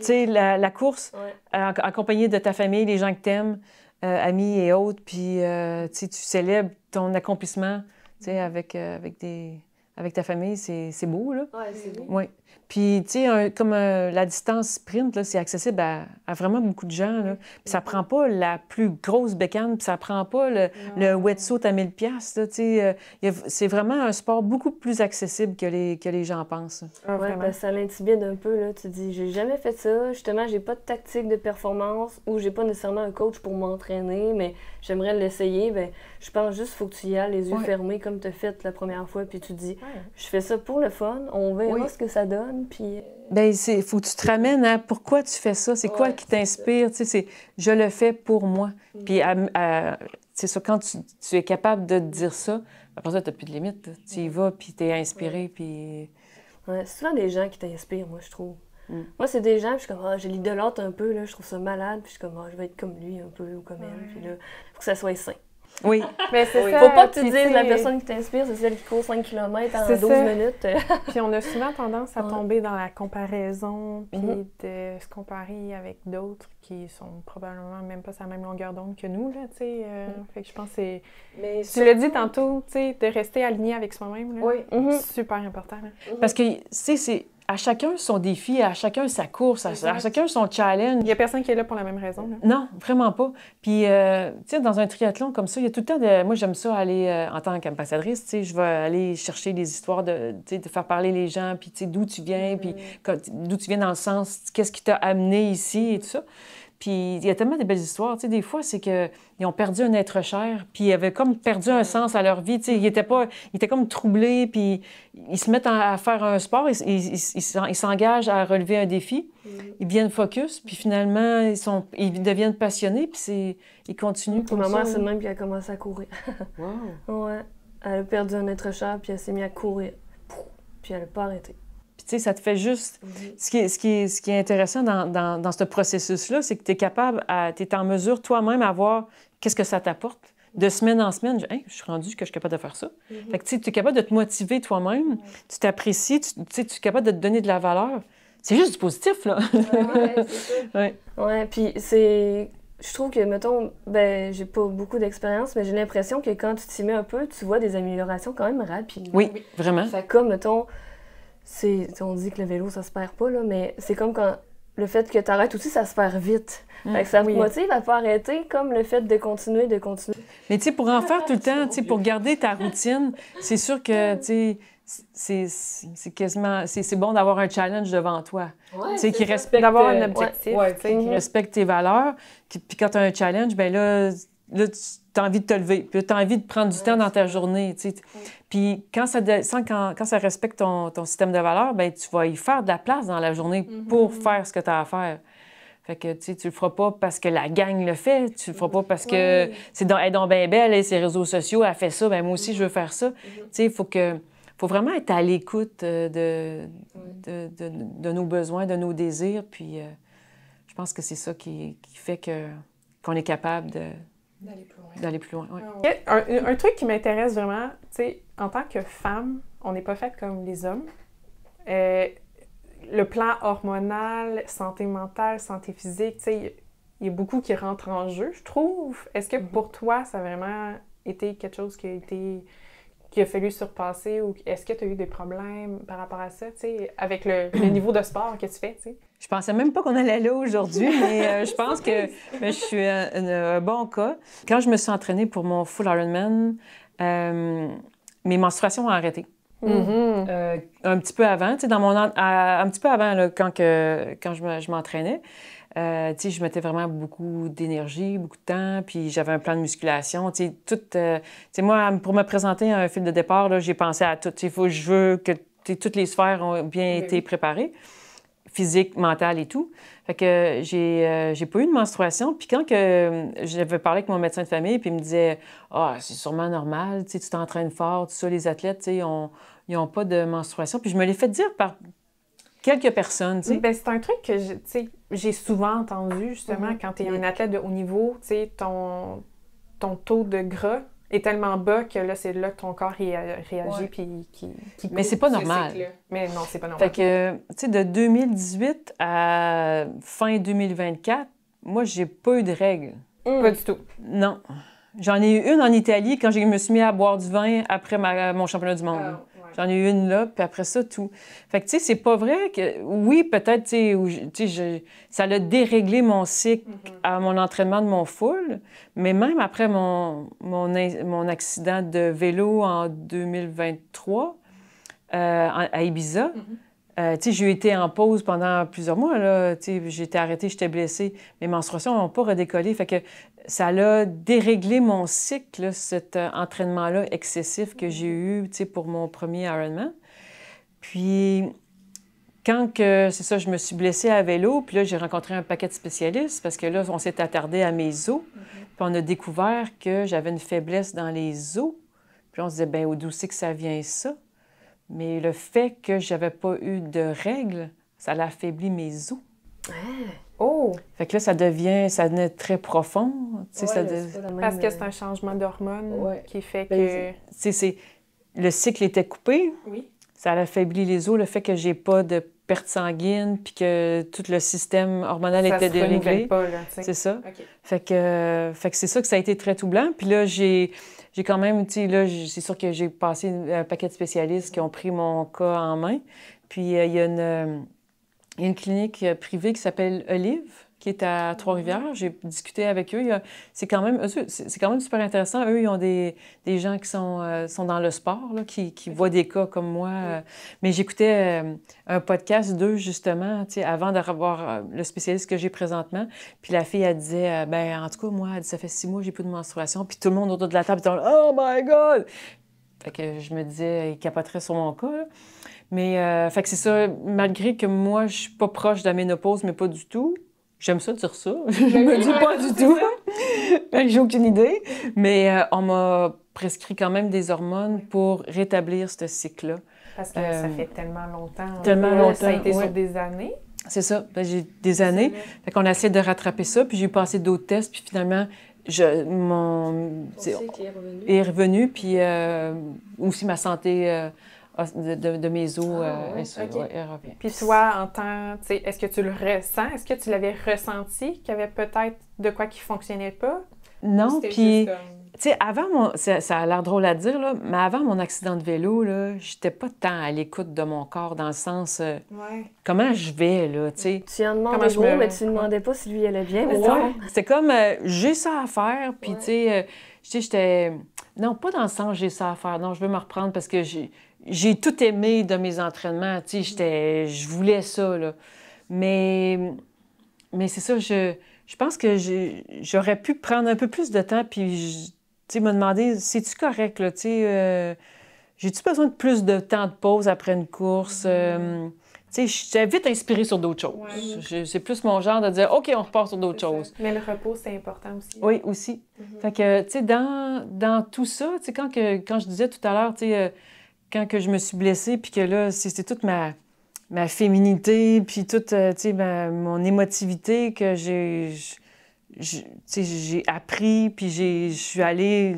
la course accompagné de ta famille, les gens que tu aimes, amis et autres. Puis tu célèbres ton accomplissement avec ta famille. C'est beau, là. Oui, c'est beau. Oui. Puis, tu sais, comme la distance sprint, là, c'est accessible à vraiment beaucoup de gens, là. Puis ça prend pas la plus grosse bécane, puis ça prend pas le wetsuit à 1000$, là, tu sais. C'est vraiment un sport beaucoup plus accessible que les gens pensent. Oui, parce que ça l'intimide un peu, là. Tu dis, j'ai jamais fait ça. Justement, j'ai pas de tactique de performance ou j'ai pas nécessairement un coach pour m'entraîner, mais j'aimerais l'essayer. Bien, je pense juste qu'il faut que tu y ailles les yeux fermés comme tu as fait la première fois, puis tu dis, je fais ça pour le fun, on verra ce que ça donne. Puis... Bien, il faut que tu te ramènes à pourquoi tu fais ça, c'est quoi qui t'inspire, tu sais, je le fais pour moi. Puis, c'est ça, quand tu es capable de te dire ça, après ça, tu n'as plus de limite. Tu y vas, puis tu es inspiré, puis... Ouais, c'est souvent des gens qui t'inspirent, moi, je trouve. Moi, c'est des gens, puis je suis comme, je l'idolâtre un peu, là, je trouve ça malade, puis je suis comme, je vais être comme lui un peu, ou comme elle, puis là, il faut que ça soit sain. Oui. Mais c'est ça. Faut pas que tu dises la personne qui t'inspire, c'est celle qui court 5 km en 12 minutes. Puis on a souvent tendance à tomber dans la comparaison, puis de se comparer avec d'autres qui sont probablement même pas sur la même longueur d'onde que nous, là, tu sais. Fait que je pense que c'est... Mais tu l'as dit tantôt, tu sais, de rester aligné avec soi-même, là. Oui. Super important, là. Parce que, tu sais, c'est... À chacun son défi, à chacun sa course, à chacun son challenge. Il n'y a personne qui est là pour la même raison. Là. Non, vraiment pas. Puis, tu sais, dans un triathlon comme ça, il y a tout le temps de... Moi, j'aime ça aller, en tant qu'ambassadrice, tu sais, je vais aller chercher des histoires de faire parler les gens, puis, tu sais, d'où tu viens, puis d'où tu viens dans le sens, qu'est-ce qui t'a amené ici et tout ça. Puis il y a tellement de belles histoires. Tu sais, des fois, c'est qu'ils ont perdu un être cher, puis ils avaient comme perdu un sens à leur vie. Tu sais, ils étaient comme troublés, puis ils se mettent à faire un sport, ils s'engagent à relever un défi, ils deviennent focus, puis finalement, ils deviennent passionnés, puis ils continuent comme ça. Ma mère, c'est le même, puis elle a commencé à courir. Wow! Ouais. Elle a perdu un être cher, puis elle s'est mise à courir. Puis elle n'a pas arrêté. Tu sais, ça te fait juste... Ce qui est intéressant dans ce processus-là, c'est que tu es capable, tu es en mesure toi-même à voir qu'est-ce que ça t'apporte. De semaine en semaine, je suis rendue que je suis capable de faire ça. Fait que tu es capable de te motiver toi-même, tu t'apprécies, tu es capable de te donner de la valeur. C'est juste du positif, là. C'est ça. Ouais, puis c'est... Je trouve que, mettons, j'ai pas beaucoup d'expérience, mais j'ai l'impression que quand tu t'y mets un peu, tu vois des améliorations quand même rapides. Oui, vraiment. Fait comme, mettons... On dit que le vélo, ça se perd pas, là, mais c'est comme quand le fait que tu arrêtes aussi, ça se perd vite. Fait que ça te motive à pas arrêter, comme le fait de continuer. Mais tu sais, pour en faire tout le temps, tu sais, pour garder ta routine, c'est sûr que, tu sais, c'est quasiment... C'est bon d'avoir un challenge devant toi. Tu sais, qui respecte... D'avoir un objectif. Qui respecte tes valeurs. Puis quand tu as un challenge, bien là, tu as envie de te lever, puis tu as envie de prendre du temps dans ta journée. Tu sais. Puis quand ça respecte ton système de valeurs, bien, tu vas y faire de la place dans la journée pour faire ce que tu as à faire. Fait que, tu sais, tu le feras pas parce que la gang le fait. Tu le feras pas parce que elle est donc bien belle, et ses réseaux sociaux, elle fait ça, ben moi aussi, je veux faire ça. Tu sais, il faut vraiment être à l'écoute de nos besoins, de nos désirs. Puis je pense que c'est ça qui fait qu'on est capable d'aller plus loin. Ouais. Un truc qui m'intéresse vraiment, tu sais, en tant que femme, on n'est pas faite comme les hommes. Le plan hormonal, santé mentale, santé physique, tu sais, il y a beaucoup qui rentrent en jeu, je trouve. Est-ce que pour toi, ça a vraiment été quelque chose qui a fallu surpasser ou est-ce que tu as eu des problèmes par rapport à ça, tu sais, avec le niveau de sport que tu fais, tu sais? Je pensais même pas qu'on allait là aujourd'hui, mais je pense que je suis un bon cas. Quand je me suis entraînée pour mon full Ironman, mes menstruations ont arrêté. Un petit peu avant, tu sais, un petit peu avant, là, quand je m'entraînais, tu sais, je mettais vraiment beaucoup d'énergie, beaucoup de temps, puis j'avais un plan de musculation, tu sais, tout... tu sais, moi, pour me présenter à un fil de départ, là, j'ai pensé à tout. Tu sais, je veux que toutes les sphères ont bien été préparées, physique, mentale et tout. Fait que j'ai pas eu de menstruation. Puis quand j'avais parlé avec mon médecin de famille, puis il me disait « Ah, c'est sûrement normal, tu sais, tu t'entraînes fort, tout ça, les athlètes, tu sais, ils ont pas de menstruation. » Puis je me l'ai fait dire par quelques personnes, tu sais. Bien, c'est un truc que j'ai souvent entendu, justement, quand tu es un athlète de haut niveau, tu sais, ton taux de gras est tellement bas que là, c'est là que ton corps réagit puis qui Mais c'est pas normal. Mais non, c'est pas normal. Fait que, tu sais, de 2018 à fin 2024, moi, j'ai pas eu de règles. Pas du tout. Non. J'en ai eu une en Italie quand je me suis mis à boire du vin après mon championnat du monde. J'en ai eu une là, puis après ça, tout. Fait que, tu sais, c'est pas vrai que... Oui, peut-être, tu sais, ça a déréglé mon cycle à mon entraînement de mon full, mais même après mon accident de vélo en 2023 à Ibiza, tu sais, j'ai été en pause pendant plusieurs mois, là. Tu sais, j'ai été arrêtée, j'étais blessée. Mes menstruations n'ont pas redécollé. Fait que ça a déréglé mon cycle, là, cet entraînement-là excessif que j'ai eu, tu sais, pour mon premier Ironman. Puis, quand c'est ça, je me suis blessée à vélo, puis là, j'ai rencontré un paquet de spécialistes parce que là, on s'est attardé à mes os. Puis on a découvert que j'avais une faiblesse dans les os. Puis on se disait, bien, d'où c'est que ça vient, ça? Mais le fait que j'avais pas eu de règles, ça l'a affaibli mes os. Oh! Fait que là, ça devenait très profond. Tu sais, Parce que c'est un changement d'hormones qui fait que... Tu sais, le cycle était coupé. Oui. Ça a affaibli les os, le fait que j'ai pas de perte sanguine, puis que tout le système hormonal était déréglé. Pas, là, c'est ça. Okay. Fait que c'est ça que ça a été très troublant. Puis là, j'ai quand même, tu sais, là, c'est sûr que j'ai passé un paquet de spécialistes qui ont pris mon cas en main. Puis il y a une clinique privée qui s'appelle Olive, qui est à Trois-Rivières. J'ai discuté avec eux. C'est quand même super intéressant. Eux, ils ont des gens qui sont dans le sport, là, qui voient des cas comme moi. Mais j'écoutais un podcast d'eux, justement, avant de revoir le spécialiste que j'ai présentement. Puis la fille, elle disait, ben en tout cas, moi, elle dit, ça fait 6 mois que j'ai plus de menstruation. Puis tout le monde autour de la table disait, oh my God! Fait que je me disais, il capoterait sur mon cas, là. Mais, fait que c'est ça, malgré que moi, je suis pas proche de la ménopause, mais pas du tout. J'aime ça dire ça. Je me dis pas du tout. J'ai aucune idée. Mais on m'a prescrit quand même des hormones pour rétablir ce cycle-là. Parce que ça fait tellement longtemps. Tellement longtemps. Ça a été sur des années. C'est ça. Ben, j'ai des années. Fait qu'on a essayé de rattraper ça. Puis j'ai passé d'autres tests. Puis finalement, mon cycle est revenu. Puis aussi ma santé... de mes os, elle revient. Puis toi, en tant, tu sais, est-ce que tu le ressens? Est-ce que tu l'avais ressenti qu'il y avait peut-être de quoi qui fonctionnait pas? Non, puis, tu sais, avant ça a l'air drôle à dire, là, mais avant mon accident de vélo, là, j'étais pas tant à l'écoute de mon corps, dans le sens, comment je vais, là, tu sais. Tu en demandais gros, mais tu ne demandais pas si lui allait bien, mais c'est comme, j'ai ça à faire, puis tu sais, j'étais... Non, pas dans le sens j'ai ça à faire, non, je veux me reprendre parce que j'ai tout aimé de mes entraînements, tu sais, je voulais ça, là. Mais c'est ça, je pense que j'aurais pu prendre un peu plus de temps, puis, tu sais, me demander, c'est-tu correct, là, tu sais, j'ai-tu besoin de plus de temps de pause après une course? Tu Tu sais, j'étais vite inspirée sur d'autres choses. Ouais. C'est plus mon genre de dire, OK, on repart sur d'autres choses. Mais le repos, c'est important aussi. Oui, aussi. Fait que, tu sais, dans tout ça, tu sais, quand je disais tout à l'heure, tu sais, quand que je me suis blessée, puis que là, c'est toute ma féminité, puis toute, tu sais, mon émotivité que j'ai appris, puis je suis allée,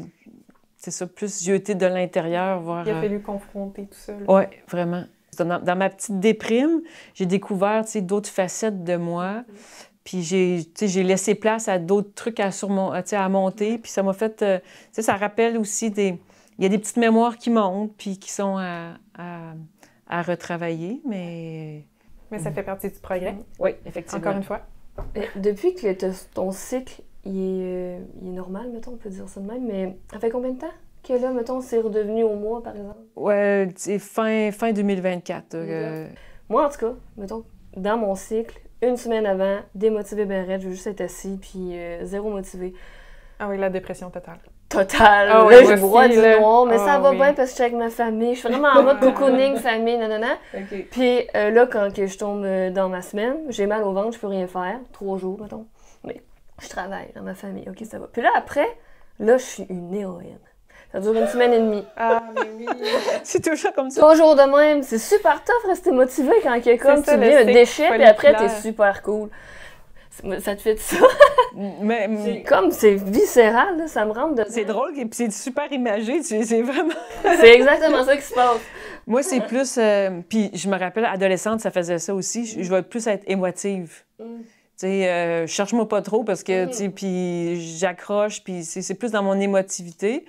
c'est ça, plus jeter de l'intérieur, voir... Il a fallu confronter tout ça. Oui, vraiment. Dans ma petite déprime, j'ai découvert, tu sais, d'autres facettes de moi, puis j'ai laissé place à d'autres trucs à monter, puis ça m'a fait... tu sais, ça rappelle aussi il y a des petites mémoires qui montent, puis qui sont à retravailler, mais... Mais ça fait partie du progrès. Oui, effectivement. Encore une fois. Depuis que ton cycle, il est normal, mettons, on peut dire ça de même, mais ça fait combien de temps que là, mettons, c'est redevenu au mois, par exemple? Ouais, c'est fin 2024. Moi, en tout cas, mettons, dans mon cycle, une semaine avant, démotivée ben raide, je veux juste être assis, puis zéro motivé. Ah oui, la dépression totale. Total. Ah Là, oui, je bois du noir, mais ça va oui. bien parce que je suis avec ma famille. Je suis vraiment en mode cocooning, famille, nanana. OK. Puis là, quand que je tombe dans ma semaine, j'ai mal au ventre, je peux rien faire. 3 jours, mettons. Mais je travaille dans ma famille, OK, ça va. Puis là, après, là, je suis une héroïne. Ça dure une semaine et demie. Ah, mais oui. C'est toujours comme ça. Toujours de même. C'est super tough rester motivé quand que, comme ça, tu le deviens un cycle déchet, puis après, t'es folliculaire. super cool. Ça te fait ça? Mais Comme c'est viscéral, là, ça me rentre de... c'est drôle et puis c'est super imagé. C'est vraiment... C'est exactement ça qui se passe. Moi, c'est plus... puis je me rappelle, adolescente, ça faisait ça aussi. Je vais plus être émotive. Tu sais, cherche-moi pas trop parce que, tu sais, puis j'accroche, puis c'est plus dans mon émotivité.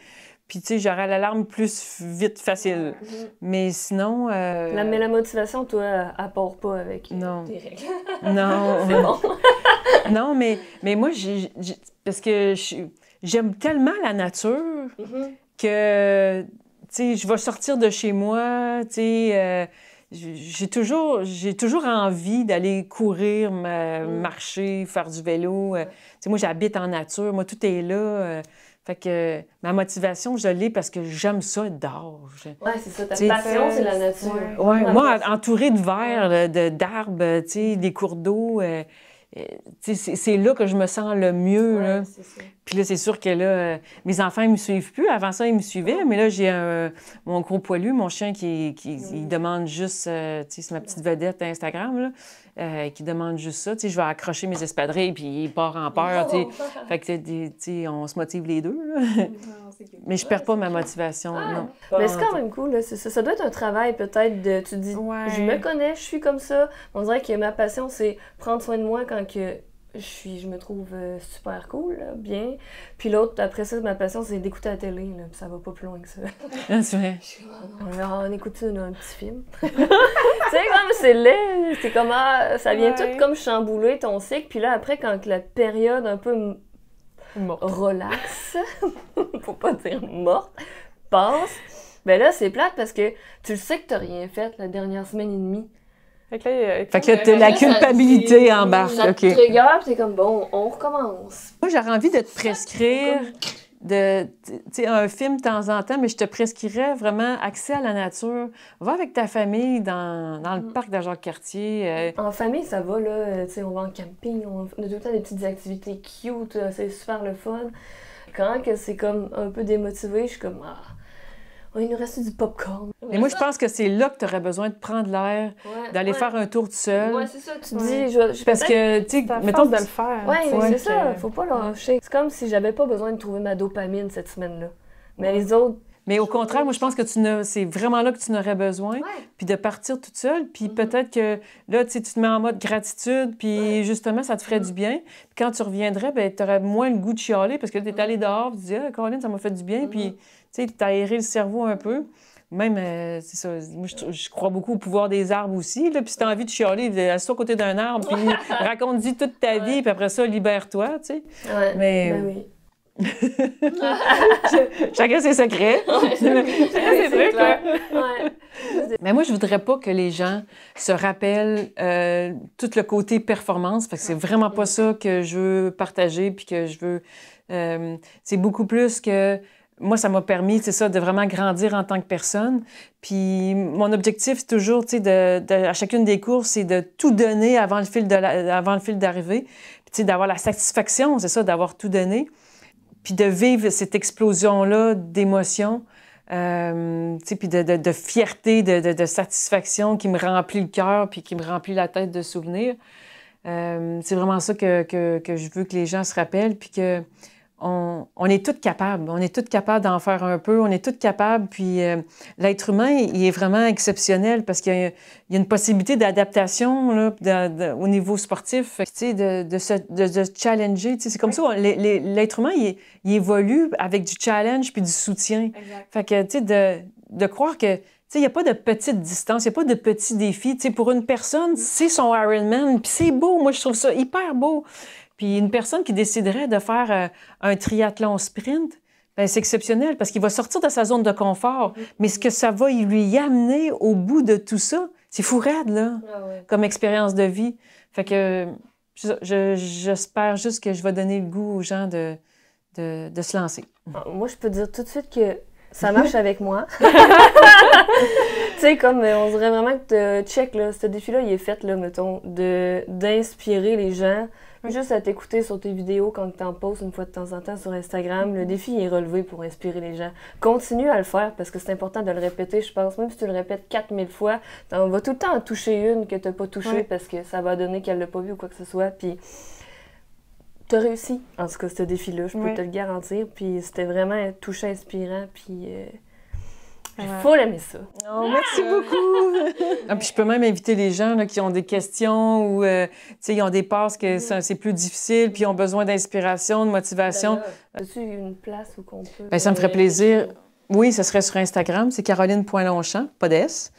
Puis, tu sais, j'aurai l'alarme plus vite, facile. Mais sinon... Mais la motivation, toi, elle part pas avec Non. tes règles. Non. C'est bon. Non, mais moi, parce que j'aime tellement la nature que, tu sais, je vais sortir de chez moi, tu sais, j'ai toujours envie d'aller courir, marcher, faire du vélo. Tu sais, moi, j'habite en nature, moi, tout est là. Fait que ma motivation, je l'ai parce que j'aime ça être dehors. Ouais, c'est ça. Ta T'sais, passion, c'est la nature. Ouais, moi, entourée de verres, d'arbres, tu sais, des cours d'eau, tu sais, c'est là que je me sens le mieux, là. Ouais, c'est ça. Puis là, c'est sûr que là, mes enfants, ils me suivent plus. Avant ça, ils me suivaient, mais là, j'ai mon gros poilu, mon chien, il demande juste, tu sais, c'est ma petite vedette Instagram, là, qui demande juste ça. Tu sais, je vais accrocher mes espadrilles, puis il part en peur, tu sais. Fait que, tu sais, on se motive les deux, là. Mais je perds pas ma motivation, non. Mais c'est quand même cool, là. Ça doit être un travail, peut-être, de... Tu te dis, je me connais, je suis comme ça. On dirait que ma passion, c'est prendre soin de moi quand que... Je me trouve super cool, là, bien. Puis l'autre, après ça, ma passion, c'est d'écouter la télé, là, puis ça va pas plus loin que ça. Ah, c'est vrai. On écoute un petit film. Tu sais, comme c'est laid, c'est comme, ça vient tout comme chambouler ton cycle. Puis là, après, quand la période un peu relaxe, faut pas dire morte, passe, ben là, c'est plate parce que tu le sais que t'as rien fait la dernière semaine et demie. Fait que là, t'as la culpabilité en barque. Ça te trigger, puis t'es comme, bon, on recommence. Moi, j'aurais envie de te prescrire un film de temps en temps, mais je te prescrirais vraiment accès à la nature. Va avec ta famille dans le parc de Jacques-Cartier. En famille, ça va, là. Tu sais, on va en camping, on a tout le temps des petites activités cute, c'est super le fun. Quand que c'est comme un peu démotivé, je suis comme, il nous reste du popcorn. Mais moi, je pense que c'est là que tu aurais besoin de prendre l'air, d'aller faire un tour tout seul. Ouais, c'est ça. Tu te dis, je parce que, tu sais, mettons de le faire. Ouais, mais c'est ça. Faut pas lâcher. C'est comme si j'avais pas besoin de trouver ma dopamine cette semaine-là. Mais les autres... Mais au contraire, moi, je pense que c'est vraiment là que tu n'aurais besoin. Puis de partir toute seule. Puis peut-être que là, tu te mets en mode gratitude. Puis justement, ça te ferait du bien. Puis quand tu reviendrais, ben tu aurais moins le goût de chialer parce que tu es allé dehors. Tu te dis, Caroline, ça m'a fait du bien. Puis, tu sais, tu as aéré le cerveau un peu. Même, c'est ça, moi, je crois beaucoup au pouvoir des arbres aussi. Là, puis si tu as envie de chialer, assis-toi à côté d'un arbre, puis raconte-y toute ta vie, puis après ça, libère-toi, tu sais. Ouais, mais ben oui. Chacun ses secrets. C'est trucs, là. Ouais. Mais moi, je voudrais pas que les gens se rappellent tout le côté performance, parce que c'est vraiment pas ça que je veux partager, puis que je veux... c'est beaucoup plus que moi, ça m'a permis, c'est ça, de vraiment grandir en tant que personne. Puis mon objectif, toujours, tu sais, à chacune des courses, c'est de tout donner avant le fil d'arrivée. Puis, tu sais, d'avoir la satisfaction, c'est ça, d'avoir tout donné. Puis de vivre cette explosion-là d'émotions, tu sais, puis de fierté, de satisfaction qui me remplit le cœur puis qui me remplit la tête de souvenirs. C'est vraiment ça que je veux que les gens se rappellent, puis que on est toutes capables. On est toutes capables d'en faire un peu. On est toutes capables. Puis l'être humain, il est vraiment exceptionnel parce qu'il y a une possibilité d'adaptation là, au niveau sportif. Tu sais, de se challenger. Tu sais, c'est comme ça. L'être humain, il évolue avec du challenge puis du soutien. Exact. Fait que, tu sais, de croire que il n'y a pas de petite distance, il n'y a pas de petits défis. T'sais, pour une personne, c'est son Ironman, puis c'est beau. Moi, je trouve ça hyper beau. Puis une personne qui déciderait de faire un triathlon sprint, ben, c'est exceptionnel parce qu'il va sortir de sa zone de confort. Mais ce que ça va lui amener au bout de tout ça, c'est fou raide, là, comme expérience de vie. Fait que j'espère juste que je vais donner le goût aux gens de se lancer. Moi, je peux dire tout de suite que ça marche avec moi. Tu sais, comme on dirait vraiment que check, là, ce défi-là, il est fait, là, mettons, d'inspirer les gens. Juste à t'écouter sur tes vidéos quand tu en postes une fois de temps en temps sur Instagram. Le défi est relevé pour inspirer les gens. Continue à le faire parce que c'est important de le répéter, je pense. Même si tu le répètes 4000 fois, on va tout le temps en toucher une que tu n'as pas touchée parce que ça va donner qu'elle l'a pas vu ou quoi que ce soit. Puis tu as réussi, en tout cas, ce défi-là, je peux te le garantir. Puis c'était vraiment touchant, inspirant. Puis il faut aimer ça. Oh, merci beaucoup! Puis je peux même inviter les gens là, qui ont des questions ou ils ont des passes que c'est plus difficile, puis ils ont besoin d'inspiration, de motivation. As-tu une place où qu'on peut... Bien, ça me ferait plaisir. Oui, ce serait sur Instagram. C'est Caroline.Longchamp, pas d'S.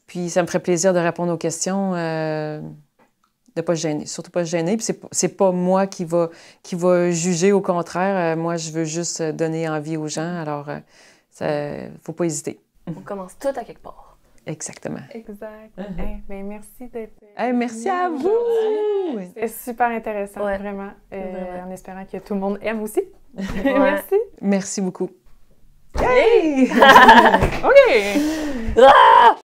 Puis ça me ferait plaisir de répondre aux questions, de ne pas se gêner. Surtout pas se gêner. Puis c'est pas moi qui va juger, au contraire. Moi, je veux juste donner envie aux gens. Alors, il ne faut pas hésiter. On commence tout à quelque part. Exactement. Exact. Bien, merci d'être... merci à vous! C'est super intéressant, vraiment. En espérant que tout le monde aime aussi. Merci. Merci beaucoup. Yay! OK!